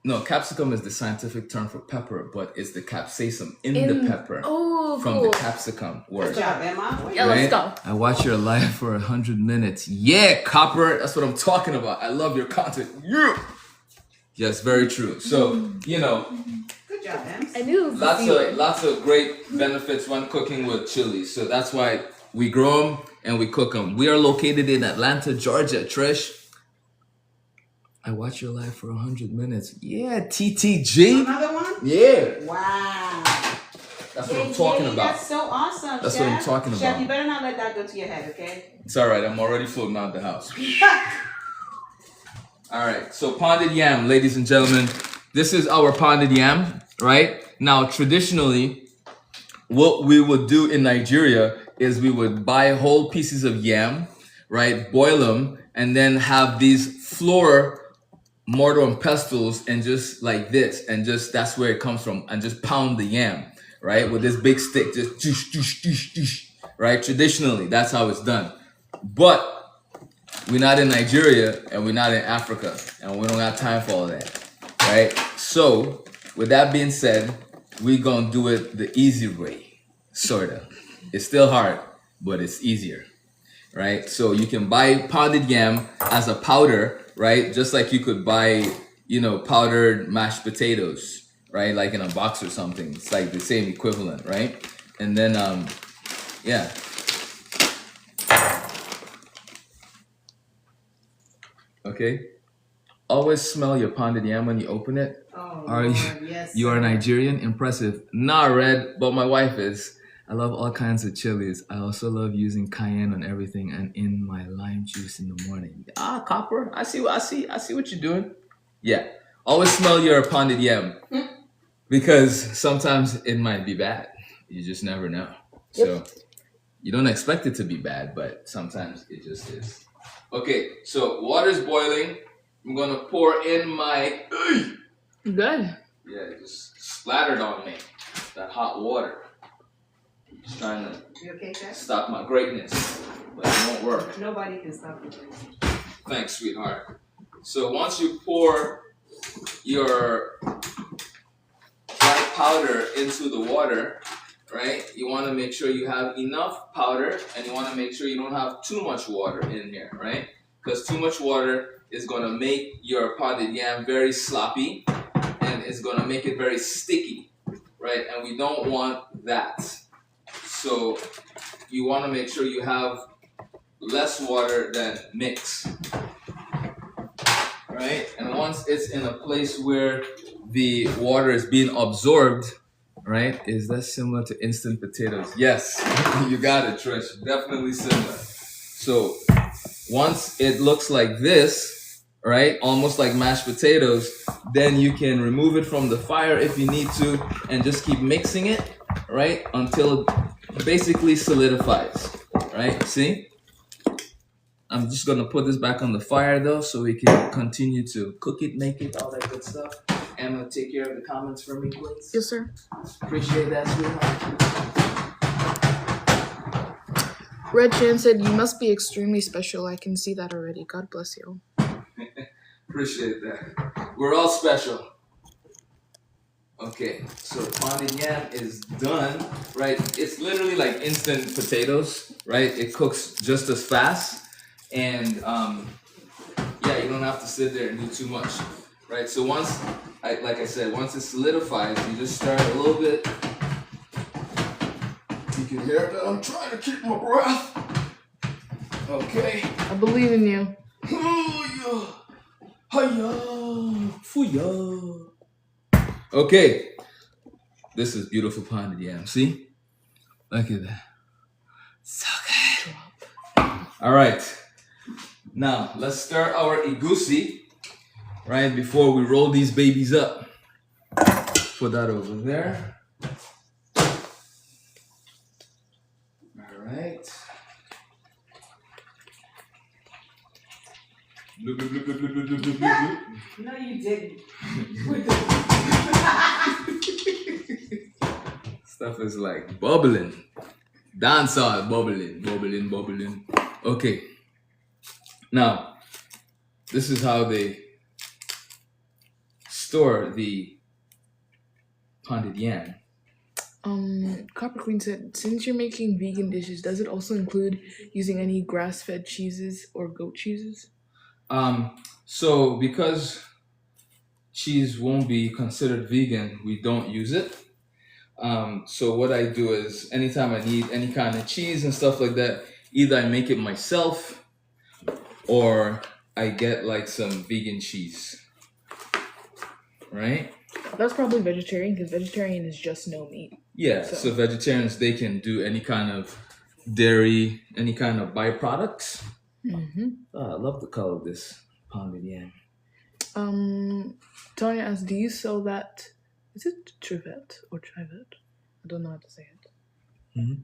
No, capsicum is the scientific term for pepper, but it's the capsaicin in the pepper Oh, from cool. the capsicum word. Good job, Emma. Yeah, let's go. I watch your live for 100 minutes. Yeah, Copper. That's what I'm talking about. I love your content. Yeah. Yes, very true. So, you know, Good job, Em. I knew it was a C word. lots of great benefits when cooking with chilies. So that's why we grow them and we cook them. We are located in Atlanta, Georgia, Trish. I watch your live for 100 minutes. Yeah, TTG. Another one? Yeah. Wow. That's what I'm talking about. That's so awesome, That's Chef. what I'm talking Chef, about. you better not let that go to your head, okay? It's all right. I'm already floating out the house. All right. So pounded yam, ladies and gentlemen. This is our pounded yam, right? Now, traditionally, what we would do in Nigeria is we would buy whole pieces of yam, right? Boil them, and then have these flour mortar and pestles and just like this, and just that's where it comes from, and just pound the yam, right, with this big stick, just doosh, doosh, doosh, doosh, right? Traditionally, that's how it's done. But we're not in Nigeria and we're not in Africa, and we don't have time for all that, right? So, with that being said, we're gonna do it the easy way, sorta. It's still hard, but it's easier, right? So you can buy pounded yam as a powder, right? Just like you could buy, you know, powdered mashed potatoes, right? Like in a box or something. It's like the same equivalent, right? And then, yeah. Okay. Always smell your pounded yam when you open it. Oh, Are Lord, you? yes. You are sir. Nigerian? Impressive. Not red, but my wife is. I love all kinds of chilies. I also love using cayenne on everything and in my lime juice in the morning. Ah, Copper. I see what you're doing. Yeah. Always smell your pounded yam. Because sometimes it might be bad. You just never know. So you don't expect it to be bad, but sometimes it just is. Okay, so water's boiling. I'm gonna pour in my Good. yeah, it just splattered on me. That hot water. Just trying to You okay, Chef? stop my greatness, but it won't work. Nobody can stop you. Thanks, sweetheart. So once you pour your dry powder into the water, right, you want to make sure you have enough powder, and you want to make sure you don't have too much water in here, right? Because too much water is going to make your pounded yam very sloppy, and it's going to make it very sticky, right? And we don't want that. So you want to make sure you have less water than mix, right? And once it's in a place where the water is being absorbed, right? Is that similar to instant potatoes? Yes, you got it, Trish. Definitely similar. So once it looks like this, right? Almost like mashed potatoes, then you can remove it from the fire if you need to, and just keep mixing it, right? Until it basically solidifies, right? See? I'm just gonna put this back on the fire though, so we can continue to cook it, make it, all that good stuff. Emma, take care of the comments for me, please. Yes, sir. Appreciate that, sweetheart. Red Chan said, "You must be extremely special. I can see that already. God bless you." Appreciate that. We're all special. Okay, so pounded yam is done, right? It's literally like instant potatoes, right? It cooks just as fast, and yeah, you don't have to sit there and do too much, right? So once, like I said, once it solidifies, you just stir it a little bit. You can hear that I'm trying to keep my breath. Okay. I believe in you. Okay, this is beautiful pounded yam. See? Look at that. So good. All right. Now, let's stir our egusi right before we roll these babies up. Put that over there. All right. Bloop, bloop, bloop, bloop, bloop, bloop, bloop, bloop. No, you didn't. Stuff is like bubbling. Dance on, bubbling, bubbling, bubbling. Okay. Now, this is how they store the pounded yam. Copper Queen said, since you're making vegan dishes, does it also include using any grass-fed cheeses or goat cheeses? So because cheese won't be considered vegan, we don't use it. So what I do is anytime I need any kind of cheese and stuff like that, either I make it myself or I get like some vegan cheese. Right? That's probably vegetarian, because vegetarian is just no meat. Yeah, so vegetarians, they can do any kind of dairy, any kind of byproducts. Mm-hmm. I love the color of this pounded yam. Tanya asked, do you sell that? Is it trivet or trivet? I don't know how to say it. Mm-hmm.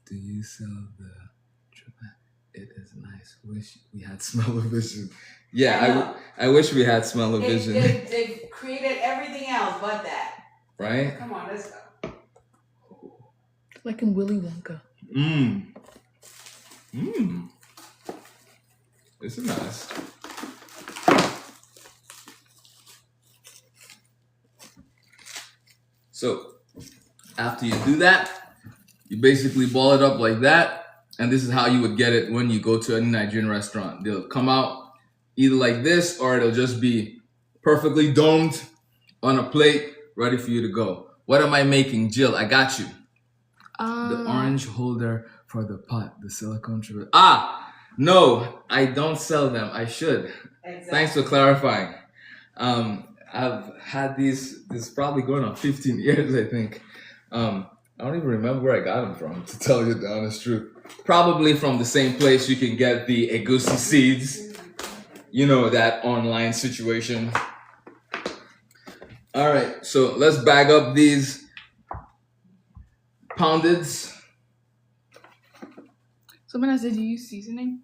Do you sell the trivet? It is nice. Wish we had smell-o-vision. Yeah, I wish we had smell-o-vision. They've created everything else but that. Right? Come on, let's go. Like in Willy Wonka. This is nice. So, after you do that, you basically ball it up like that. And this is how you would get it when you go to any Nigerian restaurant. They'll come out either like this or it'll just be perfectly domed on a plate, ready for you to go. What am I making, Jill? I got you. The orange holder for the pot, the silicone tray. No, I don't sell them. I should. Exactly. Thanks for clarifying. I've had these probably going on 15 years, I think. I don't even remember where I got them from, to tell you the honest truth. Probably from the same place you can get the Egusi seeds. You know, that online situation. All right, so let's bag up these poundeds. Someone asked, did you use seasoning?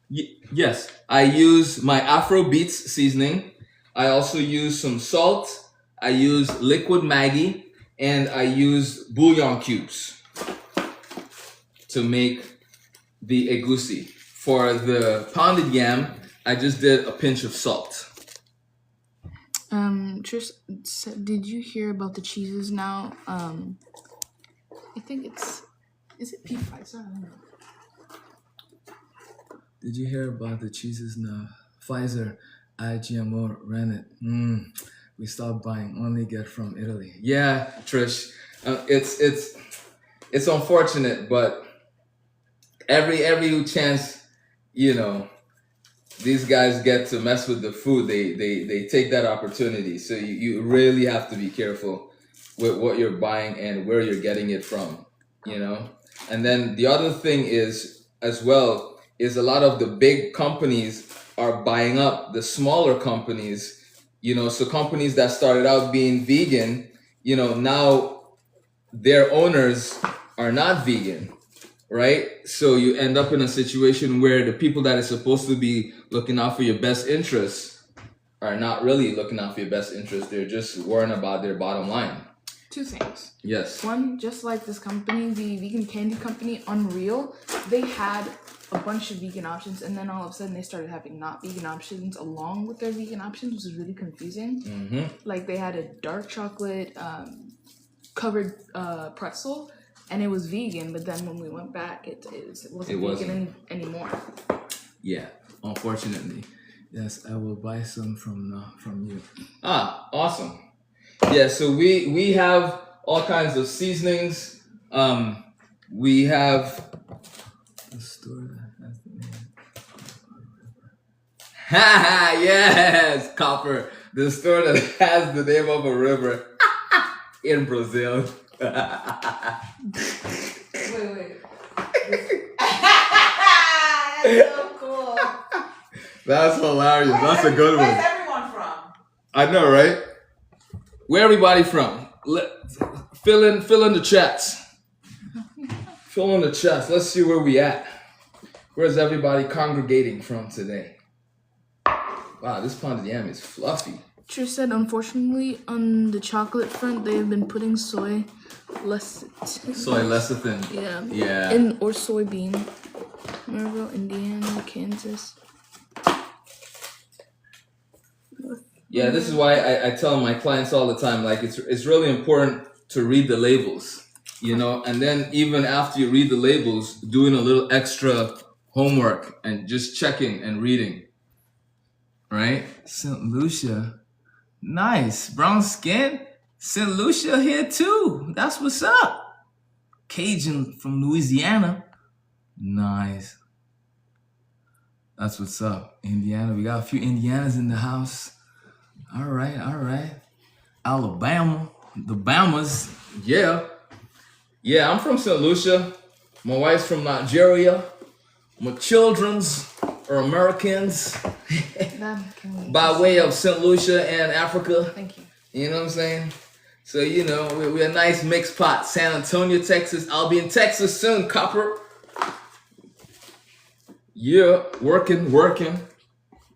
Yes, I use my Afrobeats seasoning. I also use some salt. I use liquid Maggi, and I use bouillon cubes to make the egusi. For the pounded yam, I just did a pinch of salt. Trish said, did you hear about the cheeses now? I think is it P. Pfizer? I don't know. Did you hear about the cheeses now? Pfizer, IGMO ran it. We stopped buying, only get from Italy. Yeah, Trish, it's unfortunate, but every chance, you know, these guys get to mess with the food, they take that opportunity. So you really have to be careful with what you're buying and where you're getting it from, you know. And then the other thing is, as well, is a lot of the big companies are buying up the smaller companies, you know. So companies that started out being vegan, you know, now their owners are not vegan, right? So you end up in a situation where the people that are supposed to be looking out for your best interests are not really looking out for your best interests. They're just worrying about their bottom line. Two things. Yes. One, just like this company, the vegan candy company, Unreal, they had a bunch of vegan options, and then all of a sudden they started having not vegan options along with their vegan options, which is really confusing. Mm-hmm. Like they had a dark chocolate covered pretzel, and it was vegan, but then when we went back, it wasn't vegan anymore. Yeah, unfortunately. Yes, I will buy some from you. Awesome. Yeah, so we have all kinds of seasonings. We have the store that has the name. Ha yes, Copper. The store that has the name of a river in Brazil. Wait. so cool. That's hilarious. That's a good Where's one. everyone from? I know, right? Where everybody from? Fill in the chats. Fill in the chats. Let's see where we at. Where's everybody congregating from today? Wow, this pounded yam is fluffy. Trish said, unfortunately, on the chocolate front, they have been putting soy lecithin. Soy lecithin. Yeah. Yeah. Or soybean. Maryville, Indiana, Kansas. Yeah, this is why I tell my clients all the time, like it's really important to read the labels, you know, and then even after you read the labels, doing a little extra homework and just checking and reading. Right? St. Lucia. Nice. Brown skin. St. Lucia here too. That's what's up. Cajun from Louisiana. Nice. That's what's up. Indiana. We got a few Indianas in the house. All right. Alabama. The Bamas. Yeah. Yeah, I'm from St. Lucia. My wife's from Nigeria. My children's are Americans. By way of St. Lucia and Africa. Thank you. You know what I'm saying? So, you know, we're a nice mixed pot. San Antonio, Texas. I'll be in Texas soon, copper. Yeah, working.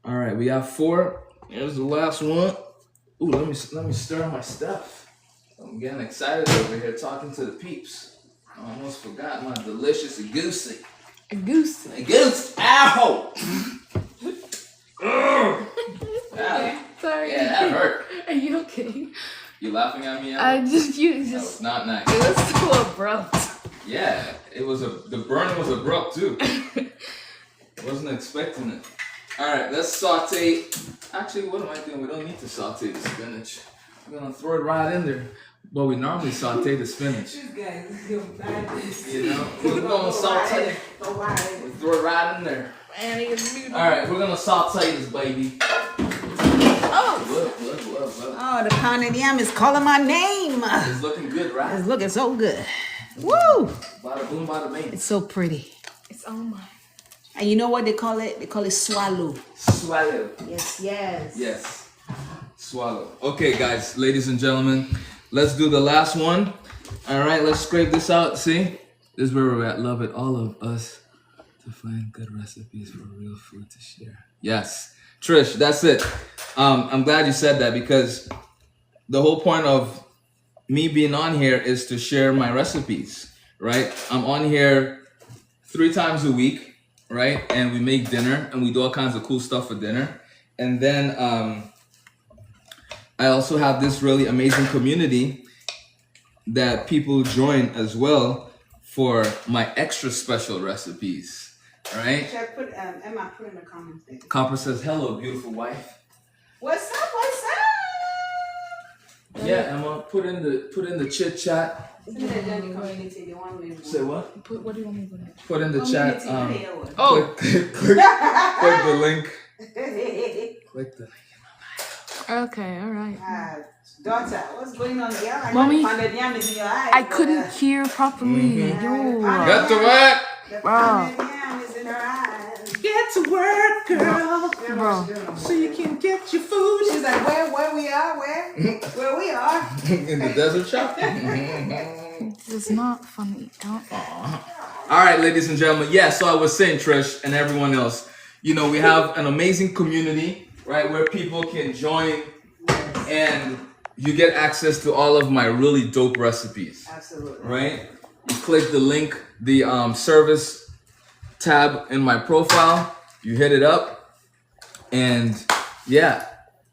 All right, we have 4. Here's the last one. Ooh, let me stir my stuff. I'm getting excited over here talking to the peeps. I almost forgot my delicious egusi. Egusi. Ow! Sorry. Yeah, that hurt. Are you okay? You laughing at me? I just, you That just, was not nice. it was so abrupt. Yeah, the burn was abrupt too. Wasn't expecting it. All right, let's saute. Actually, what am I doing? We don't need to saute the spinach. We're gonna throw it right in there. But we normally saute the spinach. This guy is bad. You know, we're gonna saute. We throw it right in there. All right, we're gonna saute this baby. Oh! Look. Oh, the pounded yam is calling my name. It's looking good, right? It's looking so good. Woo! Bada boom, bada bing. It's so pretty. It's on mine. And you know what they call it? They call it swallow. Swallow. Yes. Swallow. Okay, guys, ladies and gentlemen, let's do the last one. All right, let's scrape this out. See? This is where we're at. Love it, all of us, to find good recipes for real food to share. Yes. Trish, that's it. I'm glad you said that because the whole point of me being on here is to share my recipes, right? I'm on here 3 times a week, right? And we make dinner and we do all kinds of cool stuff for dinner. And then I also have this really amazing community that people join as well for my extra special recipes, all right? Should I put, Emma, put in the comments there. Copper says, hello, beautiful wife. What's up? Yeah, Emma, put in the chit chat. Send me that down in the community. They want me to Say what? What do you want me to put in? Put in the chat. Oh. Click the link. Click the link. Okay, all right. Daughter, what's going on here? I Mommy, know the pounded yam is in your eyes. I couldn't hear properly. Yo. Got to work. The Wow. pounded yam is in her eyes. Get to work, girl. Bro. So you can get your food. She's like, where we are? Where we are? In the desert shop. This is not funny. All right, ladies and gentlemen. Yeah, so I was saying, Trish and everyone else, you know, we have an amazing community, right, where people can join and you get access to all of my really dope recipes. Absolutely. Right? You click the link, the service tab in my profile, you hit it up, and yeah,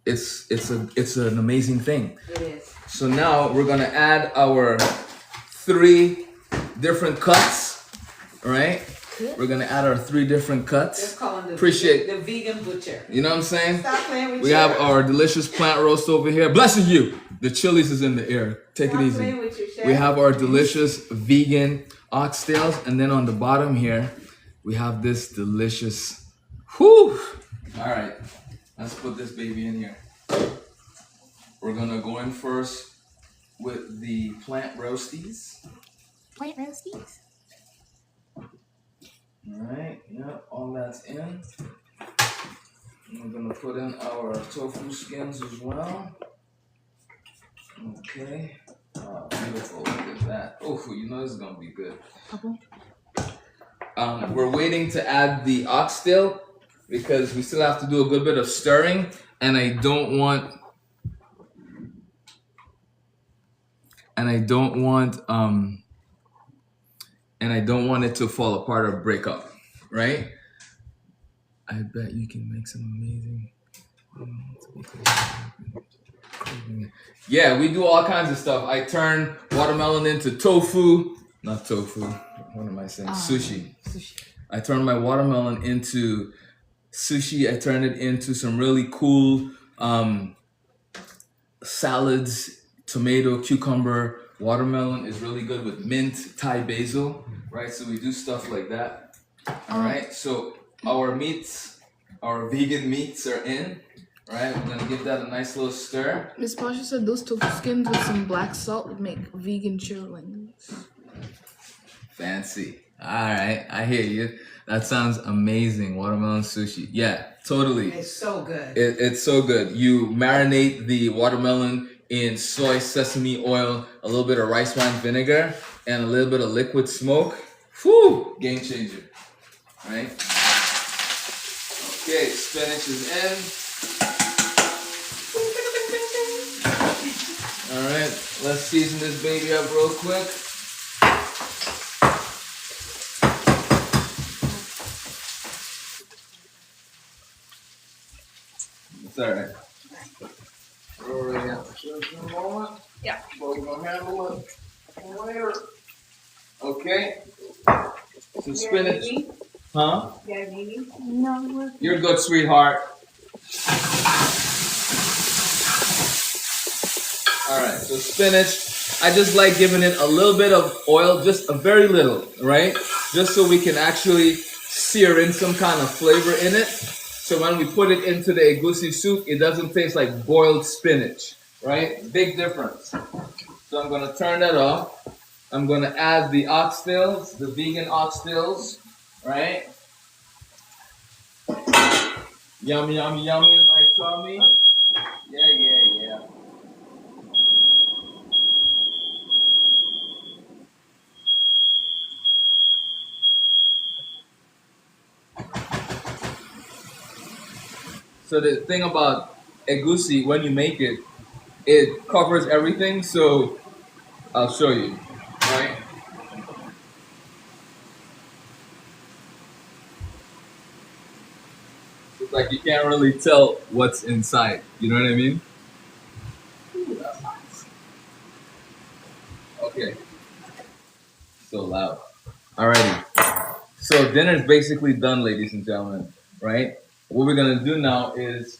it's an amazing thing. It is. So now we're gonna add our 3 different cuts, right? We're gonna add our 3 different cuts. Just call him Appreciate the vegan butcher. You know what I'm saying? Stop playing with We your- have our delicious plant roast over here. Blessing you. The chilies is in the air. Take Stop it easy. playing with your chef. We have our delicious vegan oxtails, and then on the bottom here, we have this delicious. Whew! All right, let's put this baby in here. We're gonna go in first with the plant roasties. Plant roasties. Alright, yeah, all that's in. We're gonna put in our tofu skins as well. Okay. Oh, beautiful. Look at that. Oh, you know this is gonna be good. Purple. We're waiting to add the oxtail because we still have to do a good bit of stirring, and I don't want it to fall apart or break up, right? I bet you can make some amazing. Yeah, we do all kinds of stuff. I turn watermelon into tofu. Not tofu. What am I saying? Sushi. Sushi. I turn my watermelon into sushi. I turn it into some really cool salads. Tomato, cucumber, watermelon is really good with mint, Thai basil, right? So we do stuff like that. All right. So our meats, our vegan meats are in. Right, we're gonna give that a nice little stir. Miss Pasha said those tofu skins with some black salt would make vegan chillings. Fancy. All right, I hear you. That sounds amazing. Watermelon sushi. Yeah, totally. It's so good. It's so good. You marinate the watermelon in soy, sesame oil, a little bit of rice wine vinegar, and a little bit of liquid smoke. Whew, game changer. Right? Okay, spinach is in. All right, let's season this baby up real quick. It's all right. We're already at the moment. Yeah. But we're gonna handle it later. Okay. So spinach. Huh? Yeah, maybe. No. You're good, sweetheart. All right, so spinach, I just like giving it a little bit of oil, just a very little, right? Just so we can actually sear in some kind of flavor in it. So when we put it into the egusi soup, it doesn't taste like boiled spinach, right? Big difference. So I'm gonna turn that off. I'm gonna add the oxtails, the vegan oxtails, right? Yummy, yummy, yummy, my tummy. Yeah. So the thing about egusi, when you make it, it covers everything. So I'll show you, right? It's like you can't really tell what's inside. You know what I mean? Ooh, that's nice. Okay. So loud. Alrighty. So dinner's basically done, ladies and gentlemen, right? What we're gonna do now is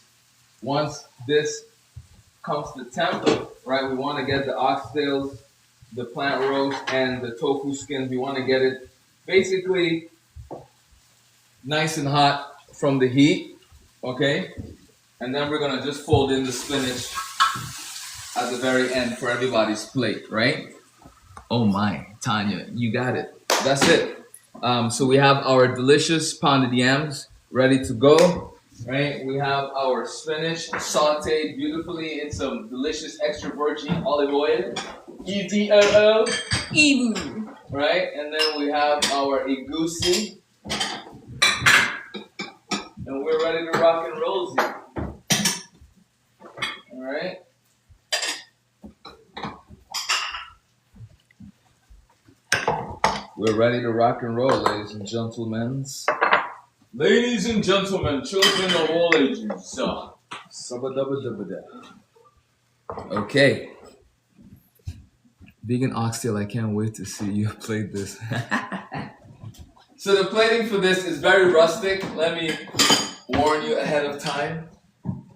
once this comes to temp, right, we wanna get the oxtails, the plant roast, and the tofu skins. We wanna get it basically nice and hot from the heat, okay? And then we're gonna just fold in the spinach at the very end for everybody's plate, right? Oh my, Tanya, you got it. That's it. So we have our delicious pounded yams ready to go, right? We have our spinach sauteed beautifully in some delicious extra virgin olive oil, EVOO, Ew. right? And then we have our egusi, and we're ready to rock and roll. All right. We're ready to rock and roll, ladies and gentlemen. Ladies and gentlemen, children of all ages. Okay. Vegan Oxtail, I can't wait to see you plate this. So the plating for this is very rustic. Let me warn you ahead of time.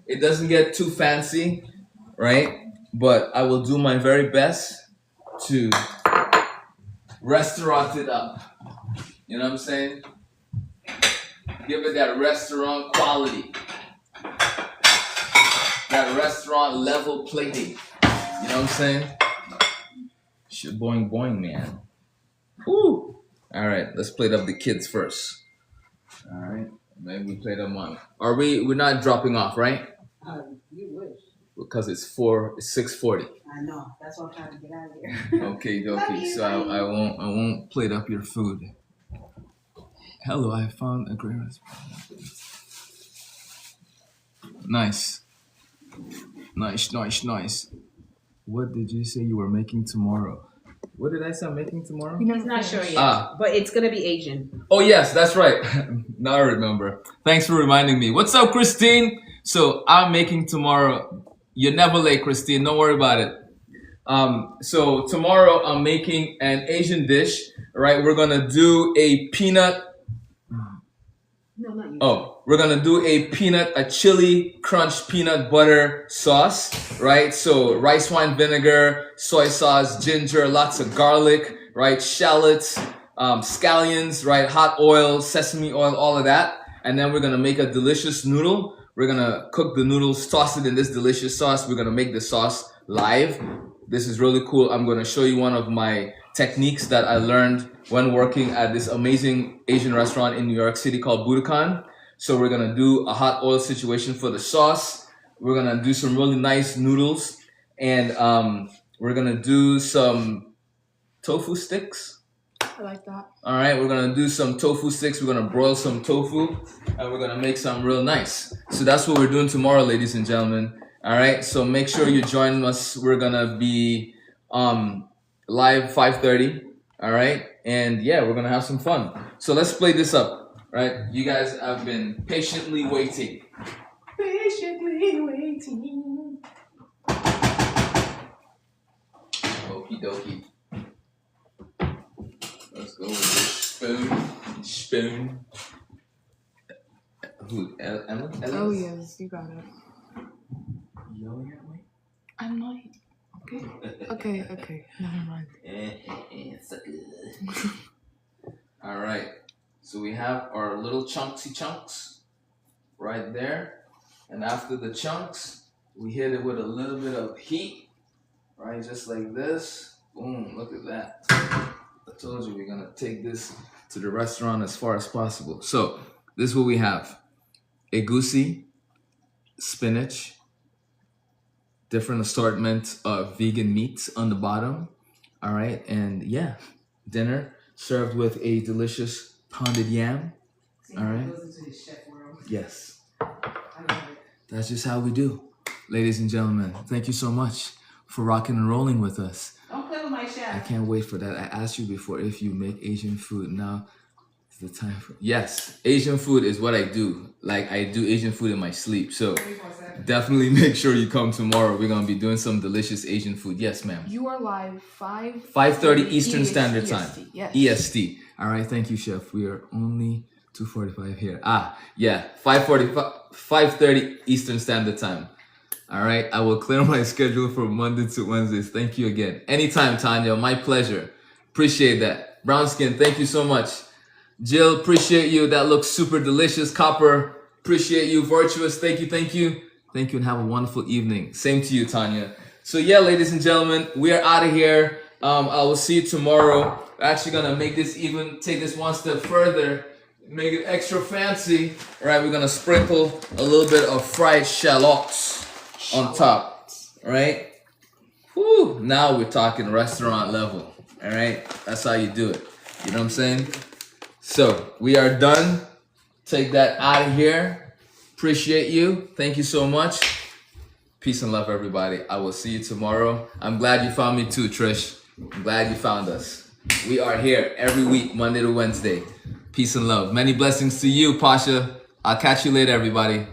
It doesn't get too fancy, right? But I will do my very best to restaurant it up. You know what I'm saying? Give it that restaurant quality. That restaurant level plating. You know what I'm saying? Shit, boing boing, man. Woo! Alright, let's plate up the kids first. All right. Maybe we play them on. Are we? We're not dropping off, right? You wish. Because it's 6:40. I know. That's why I'm trying to get out of here. Okay, Love dokie. you, So bye. I won't plate up your food. Hello, I found a great recipe. Nice. Nice. What did you say you were making tomorrow? What did I say I'm making tomorrow? He's not sure yet. Ah. But it's gonna be Asian. Oh yes, that's right. Now I remember. Thanks for reminding me. What's up, Christine? So I'm making tomorrow. You're never late, Christine. Don't worry about it. So tomorrow I'm making an Asian dish. Right? We're gonna do a peanut. No, not you. Oh, we're gonna do a chili crunch peanut butter sauce, right? So rice wine vinegar, soy sauce, ginger, lots of garlic, right? Shallots, scallions, right? Hot oil, sesame oil, all of that. And then we're gonna make a delicious noodle. We're gonna cook the noodles, toss it in this delicious sauce. We're gonna make the sauce live. This is really cool. I'm gonna show you one of my techniques that I learned when working at this amazing Asian restaurant in New York City called Budokan. So we're gonna do a hot oil situation for the sauce. We're gonna do some really nice noodles, and we're gonna do some tofu sticks. I like that. All right, we're gonna do some tofu sticks. We're gonna broil some tofu, and we're gonna make some real nice. So that's what we're doing tomorrow, ladies and gentlemen. All right, so make sure you join us. We're gonna be live 5:30. All right, and yeah, we're gonna have some fun. So let's play this up. Right, you guys have been patiently waiting. Patiently waiting. Okie dokie. Let's go with this spoon. Who? Ella? Oh yes, you got it. Yelling at me? I'm not. Okay. Never mind. All right. So we have our little chunks right there, and after the chunks, we hit it with a little bit of heat, right? Just like this. Boom! Look at that. I told you we're gonna take this to the restaurant as far as possible. So this is what we have: egusi, spinach, different assortment of vegan meats on the bottom. All right, and yeah, dinner served with a delicious pounded yam. All right. Goes into his chef world. Yes, I love it. that's just how we do, ladies and gentlemen. Thank you so much for rocking and rolling with us. Don't play with my I chef. can't wait for that. I asked you before if you make Asian food. Now is the time for. Yes, Asian food is what I do. Like I do Asian food in my sleep. So 24/7. definitely make sure you come tomorrow. We're gonna be doing some delicious Asian food. Yes, ma'am. You are live 5:30 Eastern Standard Time. Yes. EST. All right, thank you, chef. We are only 2:45 here. Yeah, 5:30 Eastern Standard Time. All right, I will clear my schedule from Monday to Wednesdays. Thank you again. Anytime, Tanya. My pleasure. Appreciate that. Brown skin, thank you so much. Jill, appreciate you. That looks super delicious. Copper, appreciate you. Virtuous, thank you. Thank you, and have a wonderful evening. Same to you, Tanya. So yeah, ladies and gentlemen, we are out of here. I will see you tomorrow. We're actually gonna make this take this one step further, make it extra fancy. All right, we're gonna sprinkle a little bit of fried shallots on top. All right. Whew, now we're talking restaurant level. All right, that's how you do it. You know what I'm saying? So we are done. Take that out of here. Appreciate you. Thank you so much. Peace and love, everybody. I will see you tomorrow. I'm glad you found me too, Trish. I'm glad you found us. We are here every week, Monday to Wednesday. Peace and love. Many blessings to you, Pasha. I'll catch you later, everybody.